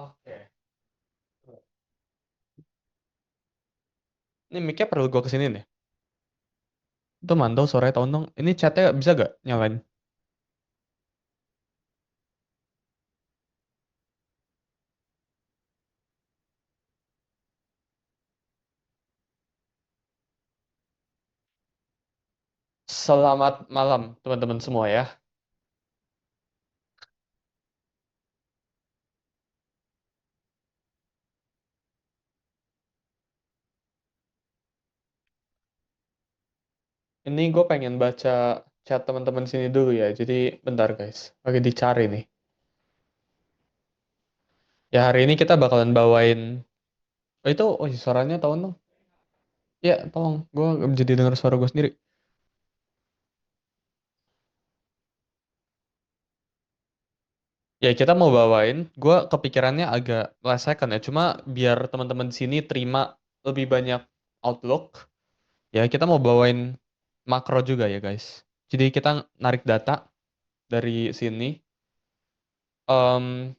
Oke. Ini mic-nya perlu gue kesini nih. Itu mantau suaranya tahun dong. Ini chatnya bisa gak nyalain? Selamat malam teman-teman semua ya. Ini gue pengen baca chat teman-teman sini dulu ya. Jadi bentar guys. Lagi dicari nih. Ya hari ini kita bakalan bawain. Oh itu, oh iya, suaranya tahun dong. Ya tolong. Gue jadi dengar suara gue sendiri. Ya kita mau bawain. Gue kepikirannya agak lesekan ya. Cuma biar teman-teman di sini terima lebih banyak outlook. Ya kita mau bawain makro juga ya guys. Jadi kita narik data dari sini. Em,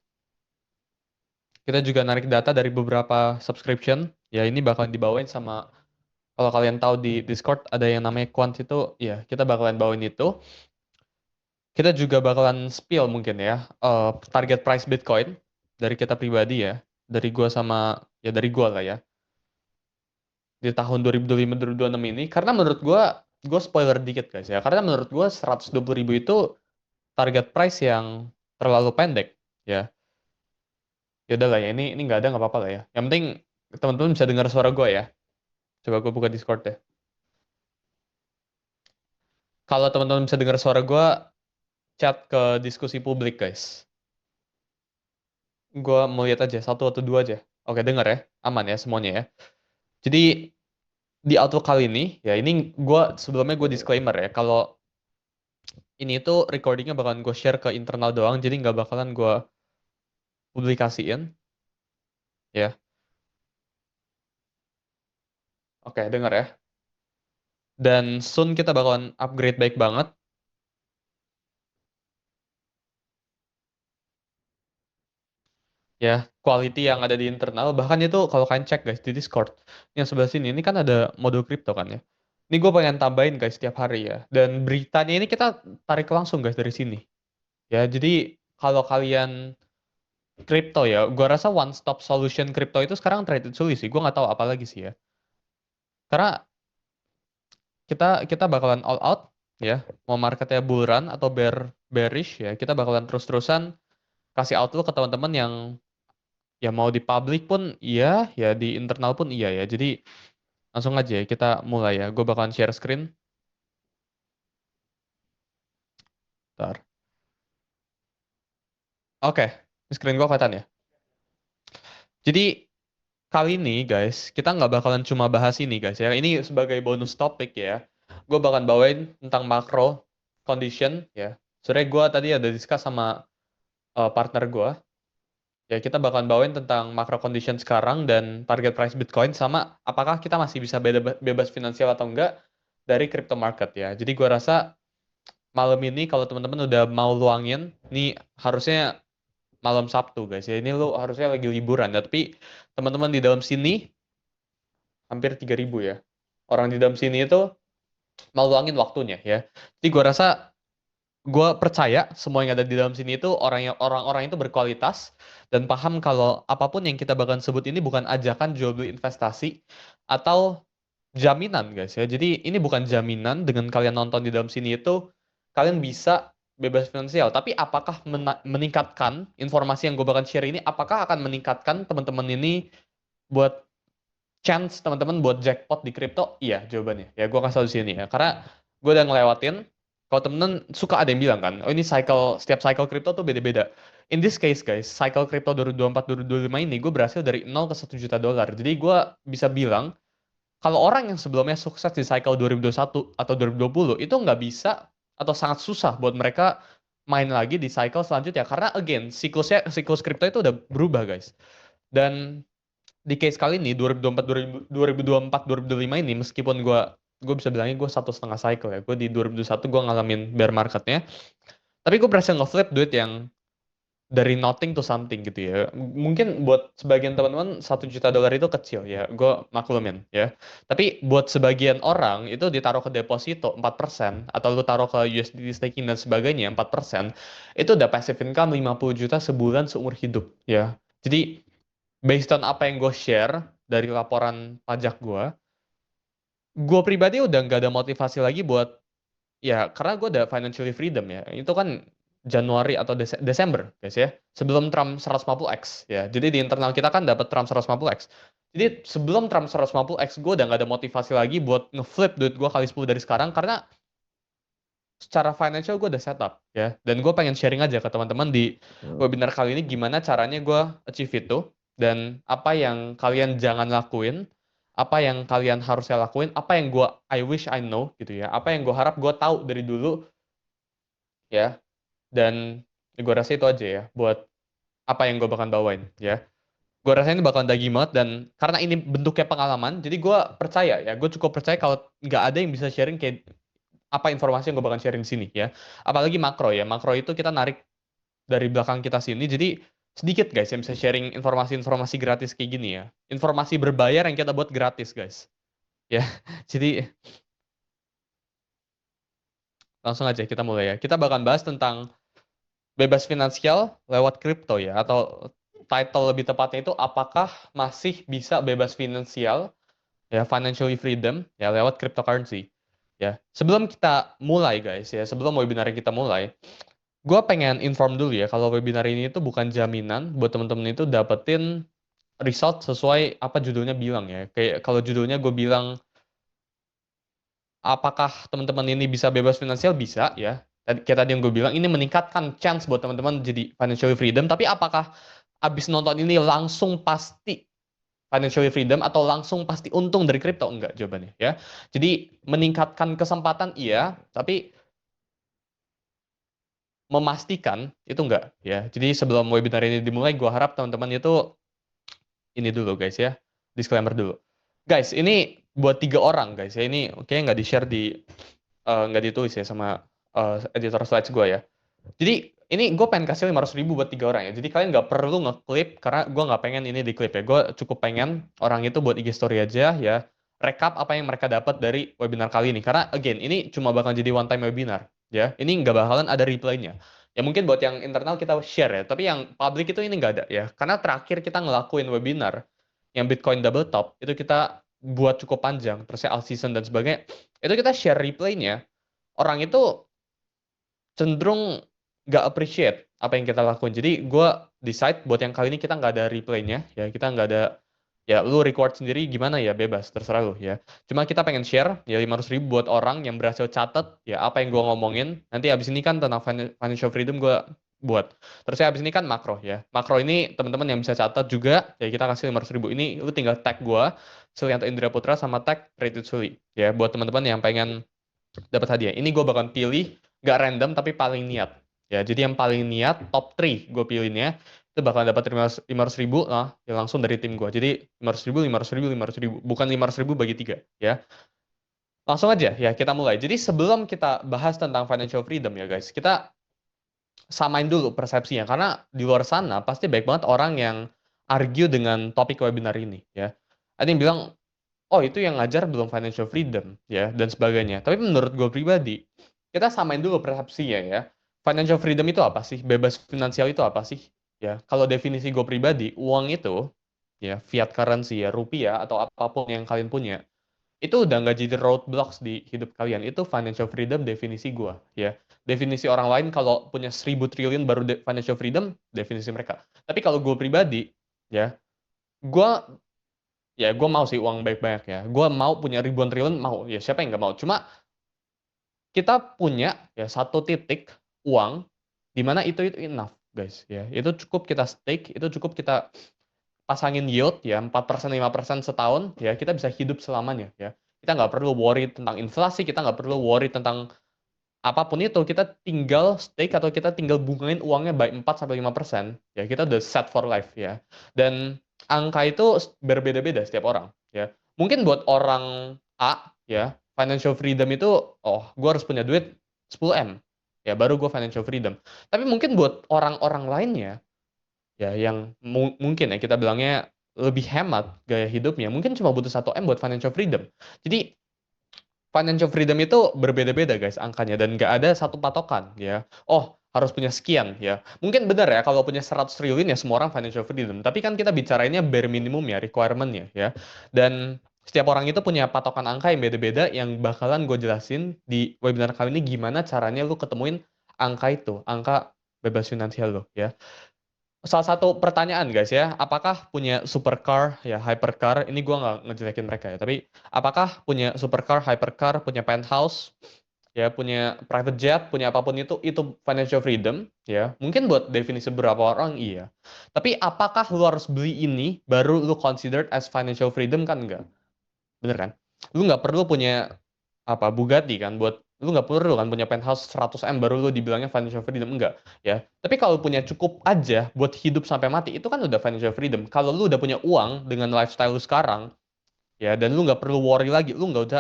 kita juga narik data dari beberapa subscription. Ya ini bakalan dibawain sama, kalau kalian tahu di Discord ada yang namanya Quant itu. Ya kita bakalan bawain itu. Kita juga bakalan spill mungkin ya target price Bitcoin dari kita pribadi ya. Dari gua sama, ya dari gua lah ya. Di tahun 2025-2026 ini. Karena menurut gua spoiler dikit guys ya. Karena menurut gua 120.000 itu target price yang terlalu pendek ya. Ya udah lah ya, ini nggak ada nggak apa-apa lah ya. Yang penting teman-teman bisa dengar suara gue ya. Coba gue buka Discord deh. Kalau teman-teman bisa dengar suara gue, chat ke diskusi publik guys. Gue mau lihat aja satu atau dua aja. Oke, dengar ya, aman ya semuanya ya. Jadi di outlook kali ini ya, ini gue sebelumnya gue disclaimer ya. Kalau ini tuh recordingnya bakalan gue share ke internal doang, jadi nggak bakalan gue publikasiin ya. Oke, dengar ya. Dan soon kita bakalan upgrade baik banget ya, quality yang ada di internal. Bahkan itu kalau kalian cek guys di Discord yang sebelah sini, ini kan ada mode crypto kan ya. Ini gue pengen tambahin guys setiap hari ya. Dan beritanya ini kita tarik langsung guys dari sini ya. Jadi kalau kalian crypto ya, gue rasa one stop solution crypto itu sekarang Traded Suli sih. Gue nggak tahu apa lagi sih ya. Karena kita kita bakalan all out ya. Mau marketnya bull run atau bearish ya, kita bakalan terus-terusan kasih outlook ke teman-teman yang, ya mau di public pun iya, ya di internal pun iya ya. Jadi langsung aja ya, kita mulai ya. Gue bakalan share screen. Bentar. Oke, screen gue kelihatan ya. Jadi kali ini guys, kita nggak bakalan cuma bahas ini guys ya. Ini sebagai bonus topik ya. Gue bakalan bawain tentang macro condition ya. Sebenernya gue tadi ada discuss sama partner gue. Ya kita bakalan bawain tentang macro condition sekarang dan target price Bitcoin, sama apakah kita masih bisa bebas finansial atau enggak dari crypto market ya. Jadi gue rasa malam ini kalau teman-teman udah mau luangin, nih harusnya malam Sabtu guys ya. Ini lu harusnya lagi liburan ya. Tapi teman-teman di dalam sini hampir 3.000 ya. Orang di dalam sini itu mau luangin waktunya ya. Jadi gue rasa, gue percaya semua yang ada di dalam sini itu orang-orang itu berkualitas dan paham kalau apapun yang kita bahkan sebut ini bukan ajakan jual beli investasi atau jaminan guys ya. Jadi ini bukan jaminan dengan kalian nonton di dalam sini itu kalian bisa bebas finansial. Tapi apakah meningkatkan informasi yang gue bakal share ini, apakah akan meningkatkan teman-teman ini buat chance teman-teman buat jackpot di kripto? Iya jawabannya. Ya gue kasih tahu di sini ya. Karena gue udah ngelewatin. Kalau temen-temen suka ada yang bilang kan, oh ini setiap cycle kripto tuh beda-beda. In this case guys, cycle kripto 2024-2025 ini gue berhasil dari 0 ke 1 juta dolar. Jadi gue bisa bilang kalau orang yang sebelumnya sukses di cycle 2021 atau 2020 itu nggak bisa atau sangat susah buat mereka main lagi di cycle selanjutnya, karena again siklus kripto itu udah berubah guys. Dan di case kali ini 2024 2025 ini, meskipun gue bisa bilangnya gue 1,5 cycle ya, gue di 2021 gue ngalamin bear marketnya, tapi gue berhasil nge-flip duit yang dari nothing to something gitu ya. Mungkin buat sebagian teman-teman $1 juta itu kecil ya, gue maklumin ya. Tapi buat sebagian orang itu ditaruh ke deposito 4% atau lu taruh ke USDT staking dan sebagainya 4%, itu udah passive income 50 juta sebulan seumur hidup ya. Jadi based on apa yang gue share dari laporan pajak gue pribadi udah nggak ada motivasi lagi buat, ya, karena gue ada financially freedom ya. Itu kan Januari atau Desember, guys ya. Sebelum Trump 150x ya. Jadi di internal kita kan dapat Trump 150x. Jadi sebelum Trump 150x, gue udah gak ada motivasi lagi buat ngeflip duit gue kali 10 dari sekarang, karena secara financial gue udah setup ya. Dan gue pengen sharing aja ke teman-teman di webinar kali ini gimana caranya gue achieve itu, dan apa yang kalian jangan lakuin, apa yang kalian harusnya lakuin, apa yang I wish I know gitu ya, apa yang gue harap gue tahu dari dulu ya. Dan gue rasa itu aja ya buat apa yang gue bakal bawain ya. Gue rasa ini bakalan daging banget, dan karena ini bentuknya pengalaman, jadi gue percaya ya, gue cukup percaya kalau nggak ada yang bisa sharing kayak apa informasi yang gue bakal sharing di sini ya. Apalagi makro ya, makro itu kita narik dari belakang kita sini, jadi sedikit guys yang bisa sharing informasi-informasi gratis kayak gini ya. Informasi berbayar yang kita buat gratis guys. Ya, jadi langsung aja kita mulai ya. Kita bakal bahas tentang bebas finansial lewat kripto ya, atau title lebih tepatnya itu apakah masih bisa bebas finansial ya, financially freedom ya, lewat cryptocurrency ya. Sebelum kita mulai guys ya, sebelum webinar kita mulai, gue pengen inform dulu ya kalau webinar ini itu bukan jaminan buat temen-temen itu dapetin result sesuai apa judulnya bilang ya. Kayak kalau judulnya gue bilang apakah teman-teman ini bisa bebas finansial, bisa ya. Kayak tadi yang gue bilang, ini meningkatkan chance buat teman-teman jadi financially freedom. Tapi apakah abis nonton ini langsung pasti financially freedom atau langsung pasti untung dari kripto? Enggak jawabannya ya. Jadi meningkatkan kesempatan iya, tapi memastikan itu enggak ya. Jadi sebelum webinar ini dimulai, gue harap teman-teman itu ini dulu guys ya, disclaimer dulu. Guys, ini buat 3 orang guys ya. Ini kayaknya nggak di-share nggak ditulis ya sama editor slides gue ya. Jadi ini gue pengen kasih 500.000 buat 3 orang ya. Jadi kalian nggak perlu ngeklip karena gue nggak pengen ini diklip ya. Gue cukup pengen orang itu buat IG story aja ya. Rekap apa yang mereka dapat dari webinar kali ini. Karena again ini cuma bakal jadi one time webinar ya. Ini nggak bakalan ada replaynya. Ya mungkin buat yang internal kita share ya. Tapi yang public itu ini nggak ada ya. Karena terakhir kita ngelakuin webinar yang Bitcoin double top itu kita buat cukup panjang. Terusnya all season dan sebagainya. Itu kita share replaynya. Orang itu cenderung nggak appreciate apa yang kita lakuin. Jadi gue decide buat yang kali ini kita nggak ada replaynya ya, kita nggak ada, ya lu record sendiri gimana ya, bebas terserah lu ya. Cuma kita pengen share ya 500.000 buat orang yang berhasil catat ya apa yang gue ngomongin. Nanti abis ini kan tentang financial freedom gue buat. Terus ya abis ini kan makro ya. Makro ini teman-teman yang bisa catat juga ya, kita kasih 500.000 ini, lu tinggal tag gue Sulianto Indra Putra sama tag Rated Suli ya, buat teman-teman yang pengen dapat hadiah. Ini gue bakal pilih gak random tapi paling niat. Ya, jadi yang paling niat top 3 gue pilihnya itu bakal dapat 500.000 lah, ya langsung dari tim gue. Jadi 500.000, 500.000, 500.000, bukan 500.000 bagi 3 ya. Langsung aja ya kita mulai. Jadi sebelum kita bahas tentang financial freedom ya guys, kita samain dulu persepsinya, karena di luar sana pasti banyak banget orang yang argue dengan topik webinar ini ya. Ada yang bilang, oh itu yang ngajar belum financial freedom ya, dan sebagainya. Tapi menurut gue pribadi, kita samain dulu persepsinya ya. Financial freedom itu apa sih? Bebas finansial itu apa sih? Ya, kalau definisi gue pribadi, uang itu ya fiat currency ya, rupiah atau apapun yang kalian punya, itu udah nggak jadi roadblocks di hidup kalian. Itu financial freedom definisi gue ya. Definisi orang lain kalau punya 1.000 triliun baru financial freedom, definisi mereka. Tapi kalau gue pribadi ya, gue gue mau sih uang banyak-banyak ya. Gue mau punya ribuan triliun, mau. Ya siapa yang nggak mau. Cuma kita punya ya satu titik uang di mana itu enough, guys. Ya, itu cukup kita stake, itu cukup kita pasangin yield ya 4% 5% setahun ya, kita bisa hidup selamanya ya. Kita nggak perlu worry tentang inflasi, kita nggak perlu worry tentang apapun itu, kita tinggal stake atau kita tinggal bungangin uangnya by 4-5%, ya kita udah set for life ya. Dan angka itu berbeda-beda setiap orang ya. Mungkin buat orang A ya, financial freedom itu, oh gue harus punya duit 10M ya baru gue financial freedom. Tapi mungkin buat orang-orang lainnya ya yang mungkin ya kita bilangnya lebih hemat gaya hidupnya, mungkin cuma butuh 1 M buat financial freedom. Jadi financial freedom itu berbeda-beda guys angkanya dan nggak ada satu patokan ya. Oh, harus punya sekian ya. Mungkin benar ya kalau punya 100 triliun ya semua orang financial freedom. Tapi kan kita bicarainnya bare minimum ya, requirement-nya ya. Dan setiap orang itu punya patokan angka yang beda-beda yang bakalan gue jelasin di webinar kali ini gimana caranya lu ketemuin angka itu, angka bebas finansial lo ya. Salah satu pertanyaan guys ya, apakah punya supercar ya hypercar? Ini gua nggak ngejelekin mereka ya, tapi apakah punya supercar, hypercar, punya penthouse, ya punya private jet, punya apapun itu financial freedom ya. Mungkin buat definisi beberapa orang iya. Tapi apakah lu harus beli ini baru lu considered as financial freedom kan enggak? Bener kan? Lu nggak perlu punya apa Bugatti kan buat lu nggak perlu kan punya penthouse 100 M baru lu dibilangnya financial freedom enggak ya. Tapi kalau punya cukup aja buat hidup sampai mati itu kan udah financial freedom. Kalau lu udah punya uang dengan lifestyle lu sekarang ya dan lu nggak perlu worry lagi, lu nggak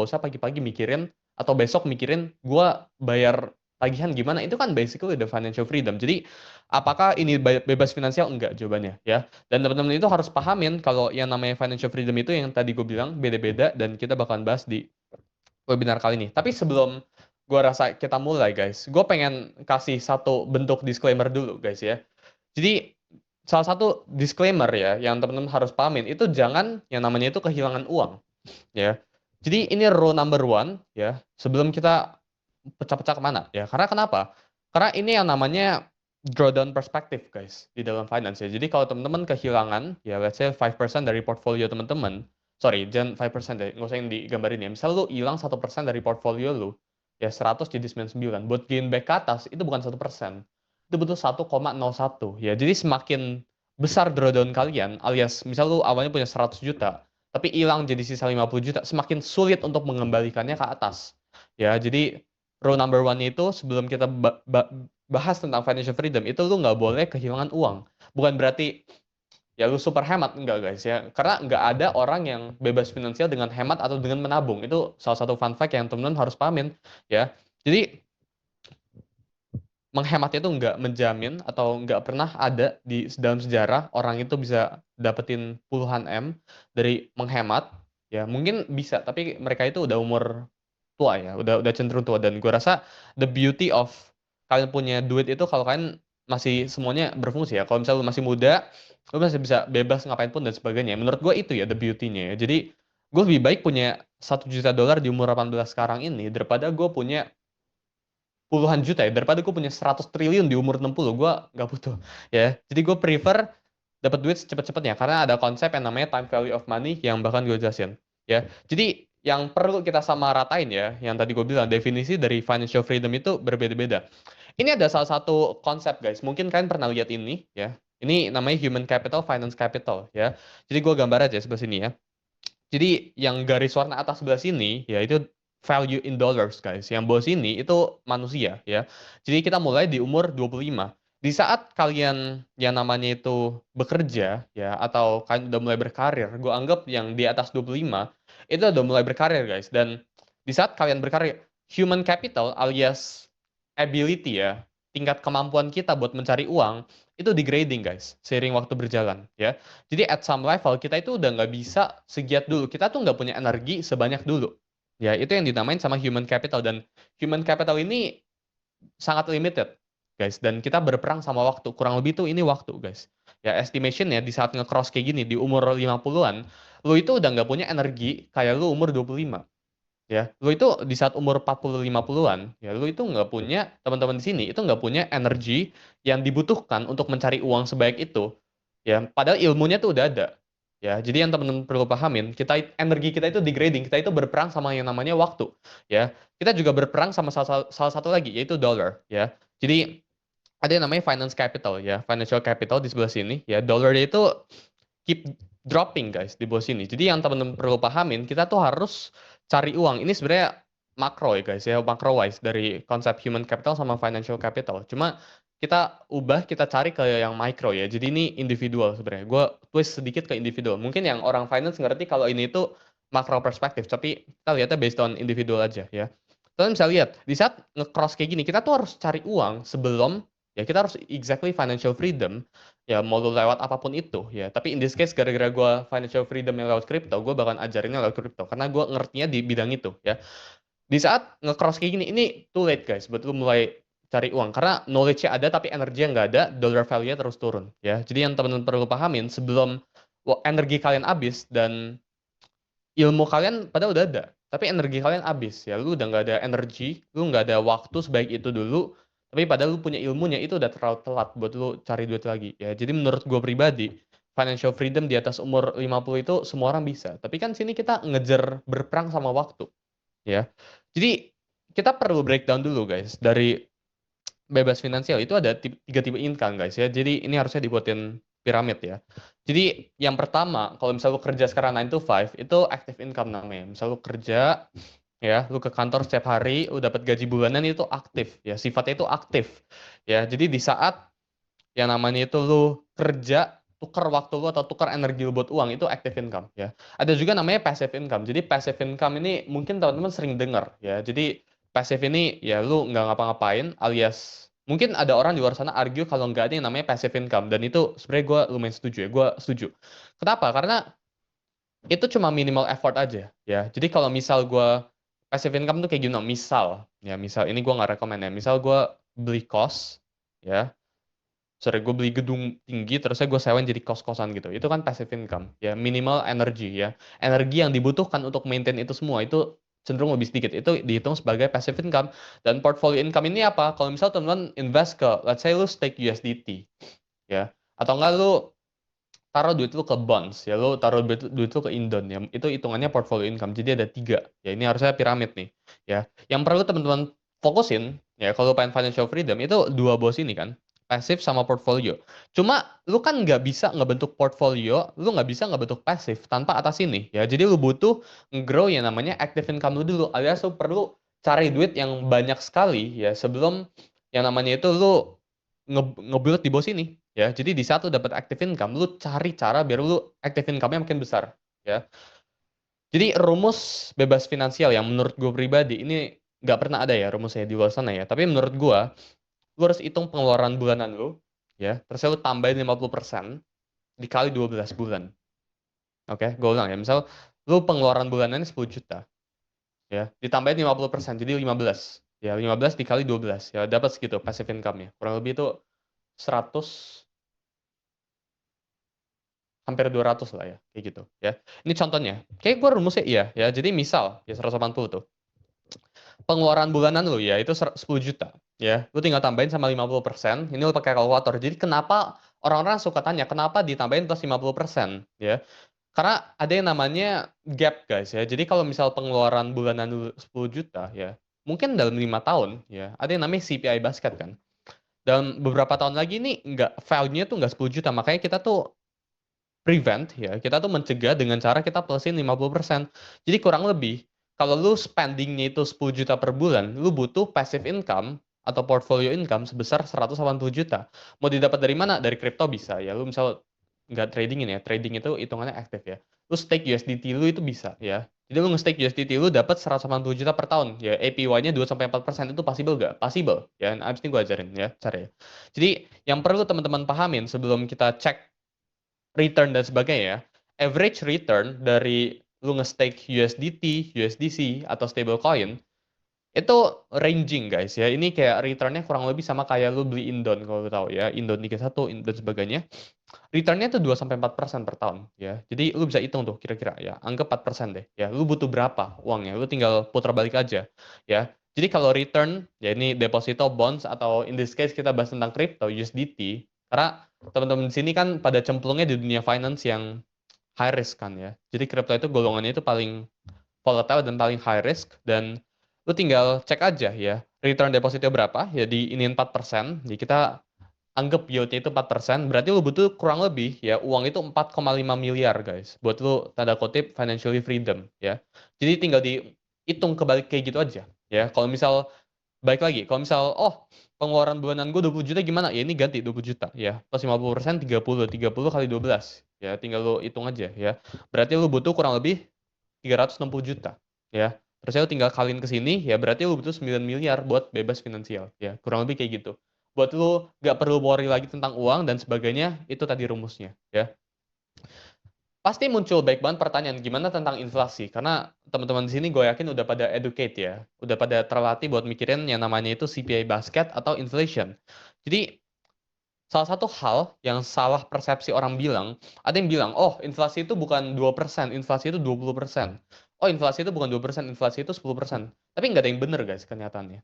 usah pagi-pagi mikirin atau besok mikirin gua bayar tagihan gimana, itu kan basically udah financial freedom. Jadi apakah ini bebas finansial? Enggak jawabannya ya. Dan teman-teman itu harus pahamin kalau yang namanya financial freedom itu yang tadi gue bilang beda-beda dan kita bakalan bahas di webinar kali ini. Tapi sebelum gue rasa kita mulai guys, gue pengen kasih satu bentuk disclaimer dulu guys ya. Jadi salah satu disclaimer ya yang teman-teman harus pahamin itu jangan yang namanya itu kehilangan uang ya. Jadi ini rule number one ya sebelum kita pecah-pecah kemana ya. Karena kenapa? Karena ini yang namanya drawdown perspective guys di dalam finance ya. Jadi kalau teman-teman kehilangan ya let's say 5% dari portfolio teman-teman, sorry jangan 5% deh, nggak usah yang digambarin ya. Misal lu hilang 1% dari portfolio lu, ya 100 jadi 99. Buat gain back ke atas itu bukan 1%, itu butuh 1,01 ya. Jadi semakin besar drawdown kalian, alias misal lu awalnya punya 100 juta, tapi hilang jadi sisa 50 juta, semakin sulit untuk mengembalikannya ke atas. Ya, jadi rule number one itu sebelum kita bahas tentang financial freedom itu lu nggak boleh kehilangan uang. Bukan berarti ya lu super hemat enggak guys ya. Karena nggak ada orang yang bebas finansial dengan hemat atau dengan menabung. Itu salah satu fun fact yang teman-teman harus pahamin ya. Jadi menghemat itu nggak menjamin atau nggak pernah ada di dalam sejarah orang itu bisa dapetin puluhan M dari menghemat ya mungkin bisa tapi mereka itu udah umur tua ya, udah cenderung tua dan gue rasa the beauty of kalian punya duit itu kalau kalian masih semuanya berfungsi ya. Kalau misalnya lu masih muda, lu masih bisa bebas ngapain pun dan sebagainya. Menurut gue itu ya the beauty-nya ya. Jadi gue lebih baik punya 1 juta dolar di umur 18 sekarang ini daripada gue punya puluhan juta ya, daripada gue punya 100 triliun di umur 60 gue nggak butuh ya. Jadi gue prefer dapat duit secepat-cepatnya karena ada konsep yang namanya time value of money yang bahkan gue jelasin ya. Jadi yang perlu kita sama ratain ya, yang tadi gue bilang definisi dari financial freedom itu berbeda-beda. Ini ada salah satu konsep guys, mungkin kalian pernah lihat ini ya. Ini namanya human capital, finance capital ya. Jadi gue gambar aja sebelah sini ya. Jadi yang garis warna atas sebelah sini ya itu value in dollars guys. Yang bawah sini itu manusia ya. Jadi kita mulai di umur 25. Di saat kalian yang namanya itu bekerja ya atau kalian udah mulai berkarir, gue anggap yang di atas 25 itu udah mulai berkarir guys. Dan di saat kalian berkarir, human capital alias ability ya, tingkat kemampuan kita buat mencari uang itu degrading guys seiring waktu berjalan ya. Jadi at some level kita itu udah nggak bisa segiat dulu. Kita tuh nggak punya energi sebanyak dulu. Ya, itu yang dinamain sama human capital dan human capital ini sangat limited, guys. Dan kita berperang sama waktu. Kurang lebih tuh ini waktu, guys. Ya, estimation ya di saat nge-cross kayak gini di umur 50-an, lu itu udah nggak punya energi kayak lu umur 25. Ya, lu itu di saat umur 40-50-an, ya lu itu nggak punya, teman-teman di sini itu nggak punya energi yang dibutuhkan untuk mencari uang sebaik itu. Ya, padahal ilmunya tuh udah ada. Ya, jadi yang teman-teman perlu pahamin, energi kita itu degrading, kita itu berperang sama yang namanya waktu. Ya, kita juga berperang sama salah satu lagi yaitu dollar. Ya, jadi ada yang namanya finance capital ya, financial capital di sebelah sini. Ya, dollar itu keep dropping guys di bawah sini. Jadi yang teman-teman perlu pahamin, kita tuh harus cari uang. Ini sebenarnya makro ya guys ya, macro wise dari konsep human capital sama financial capital. Cuma kita ubah, kita cari ke yang micro ya. Jadi ini individual sebenarnya. Gue twist sedikit ke individual. Mungkin yang orang finance ngerti kalau ini itu makro perspektif, tapi kita lihatnya based on individual aja ya. Kalian bisa lihat, di saat nge-cross kayak gini, kita tuh harus cari uang sebelum Ya kita harus exactly financial freedom, ya mau lu lewat apapun itu ya. Tapi in this case gara-gara gue financial freedom yang lewat crypto, gue bakal ajarinnya lewat crypto karena gue ngertinya di bidang itu ya. Di saat nge-cross kayak gini, ini too late guys buat lu mulai cari uang karena knowledge-nya ada tapi energi yang nggak ada, dollar value-nya terus turun ya. Jadi yang teman-teman perlu pahamin sebelum energi kalian habis dan ilmu kalian pada udah ada, tapi energi kalian habis ya. Lu udah nggak ada energi, lu nggak ada waktu sebaik itu dulu, tapi padahal lu punya ilmunya itu udah terlalu telat buat lu cari duit lagi ya. Jadi menurut gue pribadi, financial freedom di atas umur 50 itu semua orang bisa. Tapi kan sini kita ngejar berperang sama waktu ya. Jadi kita perlu breakdown dulu guys dari bebas finansial itu ada tiga tipe income guys ya. Jadi ini harusnya dibuatin piramid ya. Jadi yang pertama, kalau misalnya lu kerja sekarang 9 to 5, itu active income namanya. Misal lu kerja ya, lu ke kantor setiap hari, lu dapat gaji bulanan itu aktif ya, sifatnya itu aktif ya. Jadi di saat yang namanya itu lu kerja, tukar waktu lu atau tukar energi lu buat uang itu active income ya. Ada juga namanya passive income. Jadi passive income ini mungkin teman-teman sering dengar ya. Jadi passive ini ya lu nggak ngapa-ngapain alias mungkin ada orang di luar sana argue kalau nggak ada yang namanya passive income dan itu sebenarnya gue lumayan setuju ya. Gue setuju. Kenapa? Karena itu cuma minimal effort aja ya. Jadi kalau misal gue passive income tuh kayak gini, misal ini gue nggak rekomend ya. Misal gue beli kos ya, sorry gue beli gedung tinggi terus saya gue sewain jadi kos-kosan gitu, itu kan passive income ya, minimal energy ya, energi yang dibutuhkan untuk maintain itu semua itu cenderung lebih sedikit, itu dihitung sebagai passive income. Dan portfolio income ini apa, kalau misal teman-teman invest ke let's say lu stake USDT ya, atau enggak lu taruh duit lu ke bonds ya, lu taruh duit lu ke Indon ya, itu hitungannya portfolio income. Jadi ada tiga ya, ini harusnya piramid nih ya. Yang perlu teman-teman fokusin ya kalau pengen financial freedom itu dua bos ini kan, pasif sama portfolio. Cuma lu kan nggak bisa ngebentuk portfolio, lu nggak bisa ngebentuk pasif tanpa atas ini ya. Jadi lu butuh nge-grow yang namanya active income lu dulu, alias lu perlu cari duit yang banyak sekali ya sebelum yang namanya itu lu nge-build di bawah sini ya. Jadi di saat lu dapat active income, lu cari cara biar lu active income-nya makin besar ya. Jadi rumus bebas finansial yang menurut gue pribadi ini nggak pernah ada ya rumusnya di luar sana ya. Tapi menurut gue, lu harus hitung pengeluaran bulanan lu ya. Terus lu tambahin 50% dikali 12 bulan. Oke, gue ulang ya. Misal lu pengeluaran bulanannya 10 juta ya. Ditambahin 50% jadi 15. Ya, 15 dikali 12 ya dapat segitu passive income-nya. Kurang lebih itu 100, hampir 200 lah ya, kayak gitu ya. Ini contohnya. Kayak gue rumusnya iya ya. Jadi misal ya 180 tuh. Pengeluaran bulanan lu ya itu 10 juta ya. Lu tinggal tambahin sama 50%. Ini lu pakai kalkulator. Jadi kenapa orang-orang suka tanya kenapa ditambahin plus 50% ya? Karena ada yang namanya gap guys ya. Jadi kalau misal pengeluaran bulanan lu 10 juta ya, mungkin dalam 5 tahun ya, ada yang namanya CPI basket kan. Dalam beberapa tahun lagi nih nggak value-nya tuh nggak 10 juta. Makanya kita tuh prevent ya, kita tuh mencegah dengan cara kita plusin 50%. Jadi kurang lebih kalau lu spendingnya itu 10 juta per bulan, lu butuh passive income atau portfolio income sebesar 180 juta. Mau didapat dari mana? Dari kripto bisa ya. Lu misal nggak trading ini ya, trading itu hitungannya aktif ya. Lu stake USDT lu itu bisa ya. Jadi lu nge-stake USDT lu dapat 180 juta per tahun ya. APY-nya 2-4% itu possible nggak? Possible ya. Nah, abis ini gue ajarin ya cara ya. Jadi yang perlu teman-teman pahamin sebelum kita cek return dan sebagainya ya. Average return dari lu nge-stake USDT, USDC, atau stablecoin, itu ranging guys ya. Ini kayak returnnya kurang lebih sama kayak lu beli Indon kalau lu tahu ya. Indon 31, dan sebagainya. Returnnya tuh 2-4% per tahun ya. Jadi lu bisa hitung tuh kira-kira ya. Anggap 4% deh ya. Lu butuh berapa uangnya? Lu tinggal putar balik aja ya. Jadi kalau return, ya ini deposito bonds atau in this case kita bahas tentang crypto USDT. Karena teman-teman di sini kan pada cemplungnya di dunia finance yang high risk kan ya. Jadi crypto itu golongannya itu paling volatile dan paling high risk, dan lu tinggal cek aja ya return depositnya berapa ya, di ini 4%. Jadi kita anggap yield-nya itu 4%, berarti lu butuh kurang lebih ya uang itu 4,5 miliar guys buat lu tanda kutip financially freedom ya. Jadi tinggal dihitung kebalik kayak gitu aja ya. Kalau misal baik lagi, kalau misal, oh pengeluaran bulanan gue 20 juta gimana? Ya ini ganti 20 juta ya. Plus 50% 30 kali 12. Ya tinggal lo hitung aja ya. Berarti lo butuh kurang lebih 360 juta ya. Terus lu tinggal kaliin ke sini ya, berarti lu butuh 9 miliar buat bebas finansial ya. Kurang lebih kayak gitu. buat lu nggak perlu worry lagi tentang uang dan sebagainya. Itu tadi rumusnya, ya. Pasti muncul baik banget pertanyaan gimana tentang inflasi, karena teman-teman di sini gue yakin udah pada educate ya, udah pada terlatih buat mikirin yang namanya itu CPI basket atau inflation. Jadi salah satu hal yang salah persepsi orang bilang, ada yang bilang, oh inflasi itu bukan 2%, inflasi itu 20%. Oh inflasi itu bukan 2%, inflasi itu 10%. Tapi nggak ada yang bener guys kenyataannya.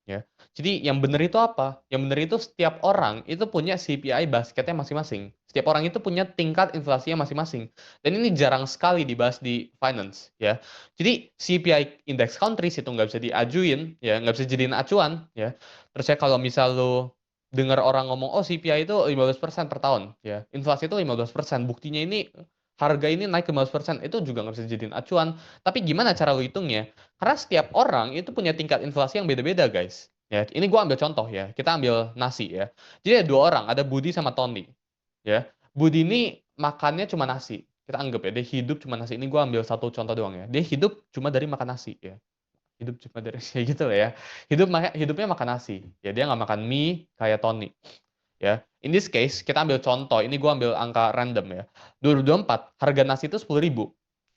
Ya. Jadi yang bener itu apa? Yang bener itu setiap orang itu punya CPI basketnya masing-masing. Setiap orang itu punya tingkat inflasinya masing-masing. Dan ini jarang sekali dibahas di finance. Ya. Jadi CPI index countries itu nggak bisa diajuin, ya nggak bisa jadiin acuan. Ya. Terus ya kalau misal lo dengar orang ngomong, oh CPI itu 15% per tahun, ya. Inflasi itu 15%. Buktinya ini harga ini naik 15%, itu juga nggak bisa jadiin acuan. Tapi gimana cara lo hitungnya? Karena setiap orang itu punya tingkat inflasi yang beda-beda, guys. Ya, ini gua ambil contoh ya. Kita ambil nasi ya. Jadi ada dua orang, ada Budi sama Tony. Ya, Budi ini makannya cuma nasi. Kita anggap ya, dia hidup cuma nasi. Ini gua ambil satu contoh doang ya. Dia hidup cuma dari makan nasi ya. Hidup cuma dari kayak gitu lah ya. Hidupnya makan nasi. Ya dia nggak makan mie kayak Tony. Ya, in this case kita ambil contoh. Ini gua ambil angka random ya. 2024 harga nasi itu 10.000.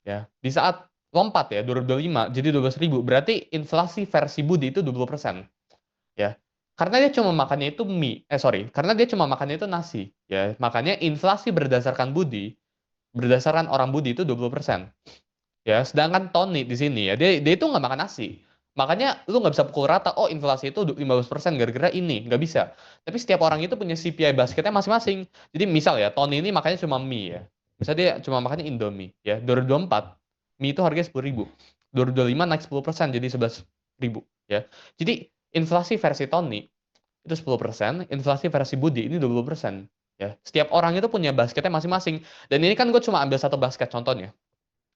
Ya, di saat lompat ya 2025 jadi 12.000. Berarti inflasi versi Budi itu 20%. Ya, karena dia cuma makannya itu mie. Sorry, karena dia cuma makannya itu nasi. Ya, makanya inflasi berdasarkan orang Budi itu 20%. Ya, sedangkan Tony di sini ya, dia itu nggak makan nasi. Makanya lu nggak bisa pukul rata, oh inflasi itu 15% gara-gara ini. Nggak bisa. Tapi setiap orang itu punya CPI basketnya masing-masing. Jadi misal ya, Tony ini makannya cuma mie ya. Misal dia cuma makannya Indomie. Ya, 2024, mie itu harganya 10.000. 2025 naik 10% jadi 11.000. Ya. Jadi inflasi versi Tony itu 10%, inflasi versi Budi ini 20%. Ya. Setiap orang itu punya basketnya masing-masing. Dan ini kan gue cuma ambil satu basket contohnya.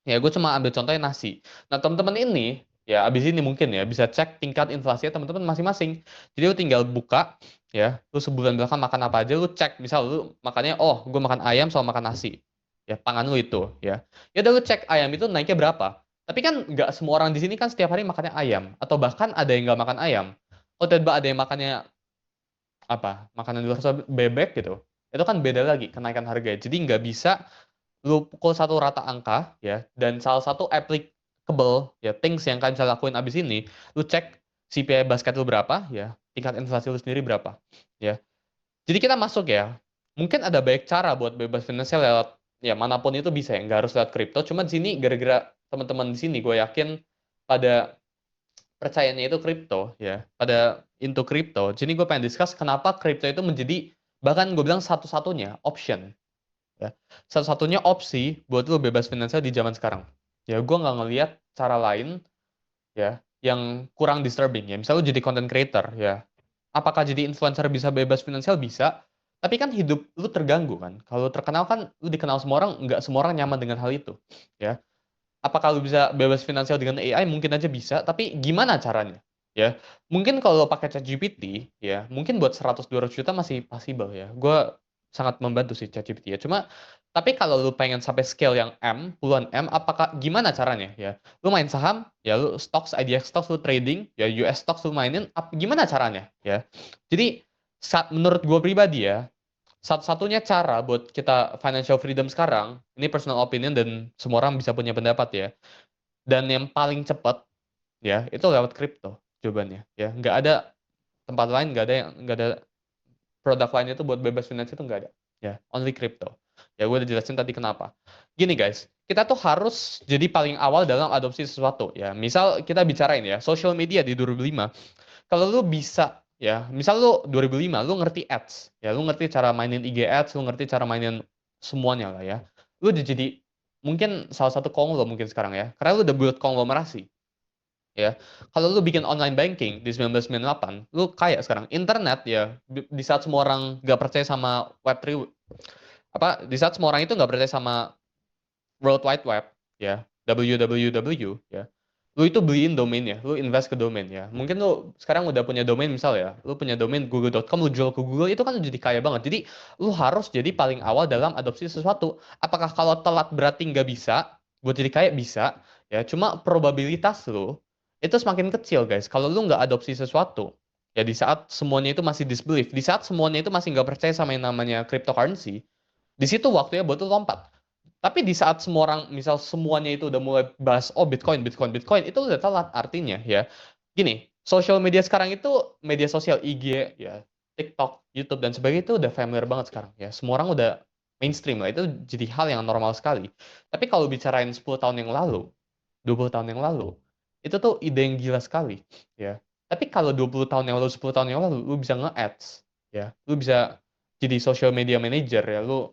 Ya, gue cuma ambil contohnya nasi. Nah, teman-teman ini, ya abis ini mungkin ya, bisa cek tingkat inflasinya teman-teman masing-masing. Jadi lu tinggal buka, ya, lu sebulan belakang makan apa aja, lu cek. Misal lu makannya, oh, gue makan ayam sama makan nasi. Ya, pangan lu itu, ya. Ya udah lu cek ayam itu naiknya berapa. Tapi kan nggak semua orang di sini kan setiap hari makannya ayam. Atau bahkan ada yang nggak makan ayam. Oh, tiba-tiba ada yang makannya, apa, makanan di luar bebek gitu. Itu kan beda lagi kenaikan harga. Jadi nggak bisa lu pukul satu rata angka ya, dan salah satu applicable ya things yang kalian bisa lakuin abis ini, lu cek CPI basket lu berapa ya, tingkat inflasi lu sendiri berapa ya. Jadi kita masuk ya, mungkin ada banyak cara buat bebas finansial lewat ya manapun itu bisa ya, nggak harus lewat kripto. Cuma di sini gara-gara teman-teman di sini gue yakin pada percayanya itu kripto ya, pada into kripto. Jadi gue pengen discuss kenapa kripto itu menjadi bahkan gue bilang satu-satunya option ya. Satu-satunya opsi buat lo bebas finansial di zaman sekarang. Ya, gue nggak ngelihat cara lain ya yang kurang disturbing ya. Misalnya lo jadi content creator ya. Apakah jadi influencer bisa bebas finansial? Bisa. Tapi kan hidup lu terganggu kan. Kalau terkenal kan lu dikenal semua orang, nggak semua orang nyaman dengan hal itu. Ya. Apakah lu bisa bebas finansial dengan AI? Mungkin aja bisa, tapi gimana caranya? Ya, mungkin kalau lo pakai ChatGPT, ya, mungkin buat 100-200 juta masih possible ya. Gue sangat membantu sih ChatGPT ya. Cuma, tapi kalau lu pengen sampai scale yang puluhan M, apakah gimana caranya ya? Lu main saham, ya lu stocks, IDX stocks, lu trading, ya US stocks lu mainin, gimana caranya ya? Jadi, menurut gue pribadi ya, satu-satunya cara buat kita financial freedom sekarang, ini personal opinion dan semua orang bisa punya pendapat ya. Dan yang paling cepat ya itu lewat kripto jawabannya ya. Nggak ada tempat lain, nggak ada produk lain itu buat bebas finansial itu nggak ada. Ya, only crypto. Ya gue udah jelasin tadi kenapa. Gini guys, kita tuh harus jadi paling awal dalam adopsi sesuatu ya. Misal kita bicarain ya, social media di 2005. Kalau lu bisa ya, misal lu 2005 lu ngerti ads, ya lu ngerti cara mainin IG ads, lu ngerti cara mainin semuanya lah ya. Lu udah jadi mungkin salah satu konglo mungkin sekarang ya, karena lu udah buat konglomerasi ya. Kalau lu bikin online banking di 1998, lu kaya sekarang. Internet ya, di saat semua orang nggak percaya sama Web3, di saat semua orang itu nggak percaya sama World Wide Web ya, www ya. Lu itu beliin domainnya, lu invest ke domain ya. Mungkin lu sekarang udah punya domain misal ya, lu punya domain google.com, lu jual ke Google, itu kan jadi kaya banget. Jadi lu harus jadi paling awal dalam adopsi sesuatu. Apakah kalau telat berarti nggak bisa? Buat jadi kaya bisa, ya. Cuma probabilitas lu itu semakin kecil guys. Kalau lu nggak adopsi sesuatu, Ya di saat semuanya itu masih disbelief, di saat semuanya itu masih nggak percaya sama yang namanya cryptocurrency, di situ waktunya buat lu lompat. Tapi di saat semua orang, misal semuanya itu udah mulai bahas, oh Bitcoin, Bitcoin, Bitcoin, itu udah telat artinya ya. Gini, social media sekarang itu, media sosial IG, ya, TikTok, YouTube, dan sebagainya itu udah familiar banget sekarang ya. Semua orang udah mainstream lah, itu jadi hal yang normal sekali. Tapi kalau bicarain 10 tahun yang lalu, 20 tahun yang lalu, itu tuh ide yang gila sekali ya. Tapi kalau 20 tahun yang lalu, 10 tahun yang lalu, lu bisa nge-ads ya. Lu bisa jadi social media manager ya, lu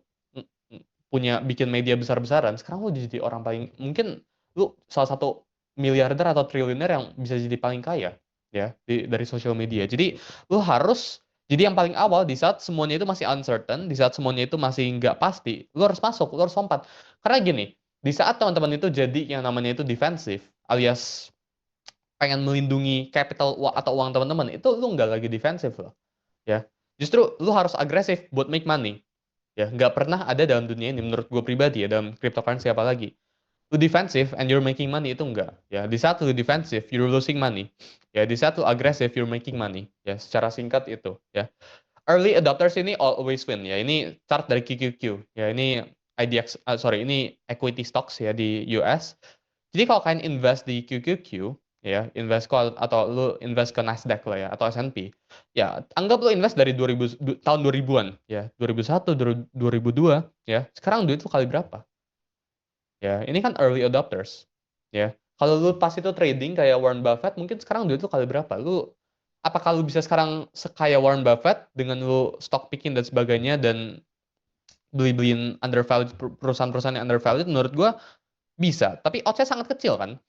punya bikin media besar-besaran. Sekarang lu jadi orang paling, mungkin lu salah satu miliarder atau triliuner yang bisa jadi paling kaya ya dari social media. Jadi lu harus jadi yang paling awal di saat semuanya itu masih uncertain, di saat semuanya itu masih nggak pasti, lu harus masuk, lu harus lompat. Karena gini, di saat teman-teman itu jadi yang namanya itu defensif, alias pengen melindungi capital atau uang teman-teman, itu lu nggak lagi defensif loh. Ya, justru lu harus agresif buat make money. Ya, nggak pernah ada dalam dunia ini menurut gue pribadi ya, dalam cryptocurrency apalagi. Lu defensive and you're making money, itu enggak. Ya, di saat lu defensive, you're losing money. Ya, di saat lu aggressive, you're making money. Ya, secara singkat itu. Ya, early adopters ini always win. Ya, ini chart dari QQQ. Ya, ini ini equity stocks ya di US. Jadi kalau kalian invest di QQQ, ya, atau lu invest ke Nasdaq lah ya, atau S&P, ya, anggap lu invest dari tahun 2000-an, ya, 2001, 2002, ya, sekarang duit lu kali berapa? Ya, ini kan early adopters, ya. Kalau lu pas itu trading kayak Warren Buffett, mungkin sekarang duit lu kali berapa? Apakah lu bisa sekarang sekaya Warren Buffett dengan lu stock picking dan sebagainya dan beli-beliin undervalued perusahaan-perusahaan yang undervalued? Menurut gua bisa, tapi odds-nya sangat kecil kan?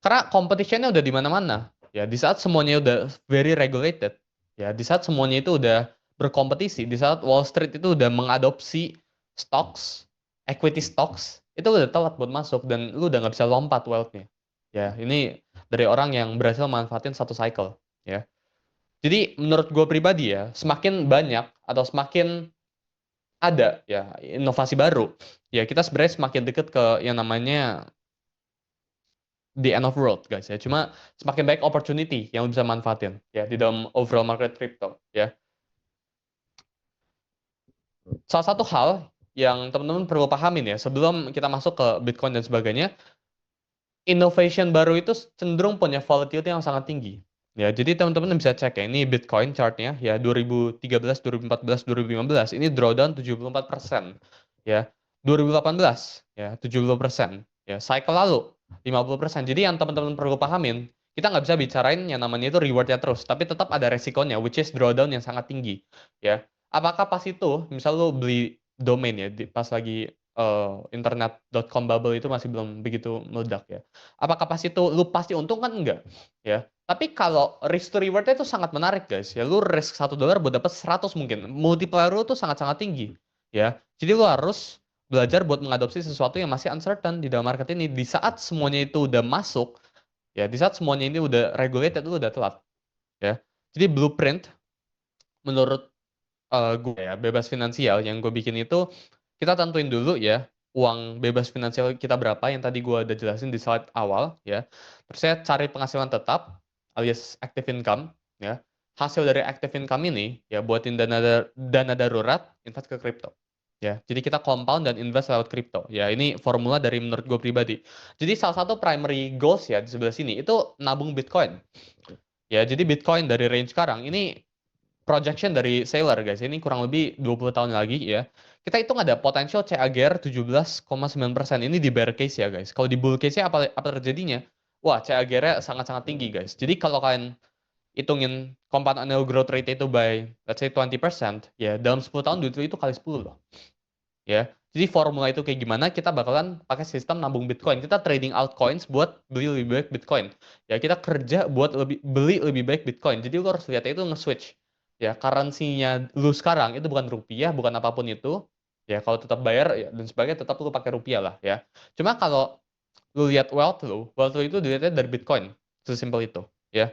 Karena competition-nya udah di mana-mana. Ya, di saat semuanya udah very regulated, ya, di saat semuanya itu udah berkompetisi, di saat Wall Street itu udah mengadopsi stocks, equity stocks, itu udah telat buat masuk dan lu udah nggak bisa lompat wealth-nya. Ya, ini dari orang yang berhasil manfaatin satu cycle, ya. Jadi menurut gue pribadi ya, semakin banyak atau semakin ada ya inovasi baru, ya kita sebenarnya semakin deket ke yang namanya the end of world guys ya. Cuma semakin banyak opportunity yang lu bisa manfaatin ya di dalam overall market crypto ya. Salah satu hal yang teman-teman perlu pahamin ya sebelum kita masuk ke Bitcoin dan sebagainya, innovation baru itu cenderung punya volatility yang sangat tinggi. Ya, jadi teman-teman bisa cek ya, ini Bitcoin chartnya ya 2013, 2014, 2015 ini drawdown 74%. Ya, 2018 ya 70%. Ya, cycle lalu 50%. Jadi yang teman-teman perlu pahamin, kita nggak bisa bicarain yang namanya itu rewardnya terus, tapi tetap ada resikonya, which is drawdown yang sangat tinggi. Ya, apakah pas itu, misal lo beli domain ya, pas lagi internet.com bubble itu masih belum begitu meledak ya. Apakah pas itu lu pasti untung kan enggak ya. Tapi kalau risk to reward-nya itu sangat menarik guys ya. Lu risk $1 buat dapat 100 mungkin. Multiplier lu tuh sangat-sangat tinggi ya. Jadi lu harus belajar buat mengadopsi sesuatu yang masih uncertain di dalam market ini. Di saat semuanya itu udah masuk ya, di saat semuanya ini udah regulated, lu udah telat ya. Jadi blueprint menurut gue ya, bebas finansial yang gue bikin itu, kita tentuin dulu ya uang bebas finansial kita berapa yang tadi gue udah jelasin di slide awal ya. Terus saya cari penghasilan tetap alias active income ya. Hasil dari active income ini ya buatin dana darurat, invest ke kripto. Ya, jadi kita compound dan invest lewat kripto. Ya, ini formula dari menurut gue pribadi. Jadi salah satu primary goals ya di sebelah sini itu nabung Bitcoin. Ya, jadi Bitcoin dari range sekarang ini projection dari Sailor guys, ini kurang lebih 20 tahun lagi ya. Kita hitung ada potential CAGR 17,9%. Ini di bear case ya guys. Kalau di bull case-nya apa terjadinya? Wah, CAGR-nya sangat-sangat tinggi guys. Jadi kalau kalian hitungin compound annual growth rate itu by let's say 20%, ya dalam 10 tahun duit itu kali 10 loh. Ya. Jadi formula itu kayak gimana? Kita bakalan pakai sistem nabung Bitcoin. Kita trading altcoins buat beli lebih baik Bitcoin. Ya, kita kerja buat beli lebih baik Bitcoin. Jadi lu harus lihat itu nge-switch. Ya, currency-nya lu sekarang itu bukan rupiah, bukan apapun itu. Ya, kalau tetap bayar ya, dan sebagainya tetap lu pakai rupiah lah ya. Cuma kalau lu lihat wealth lu itu dilihatnya dari Bitcoin. Sesimpel itu, ya.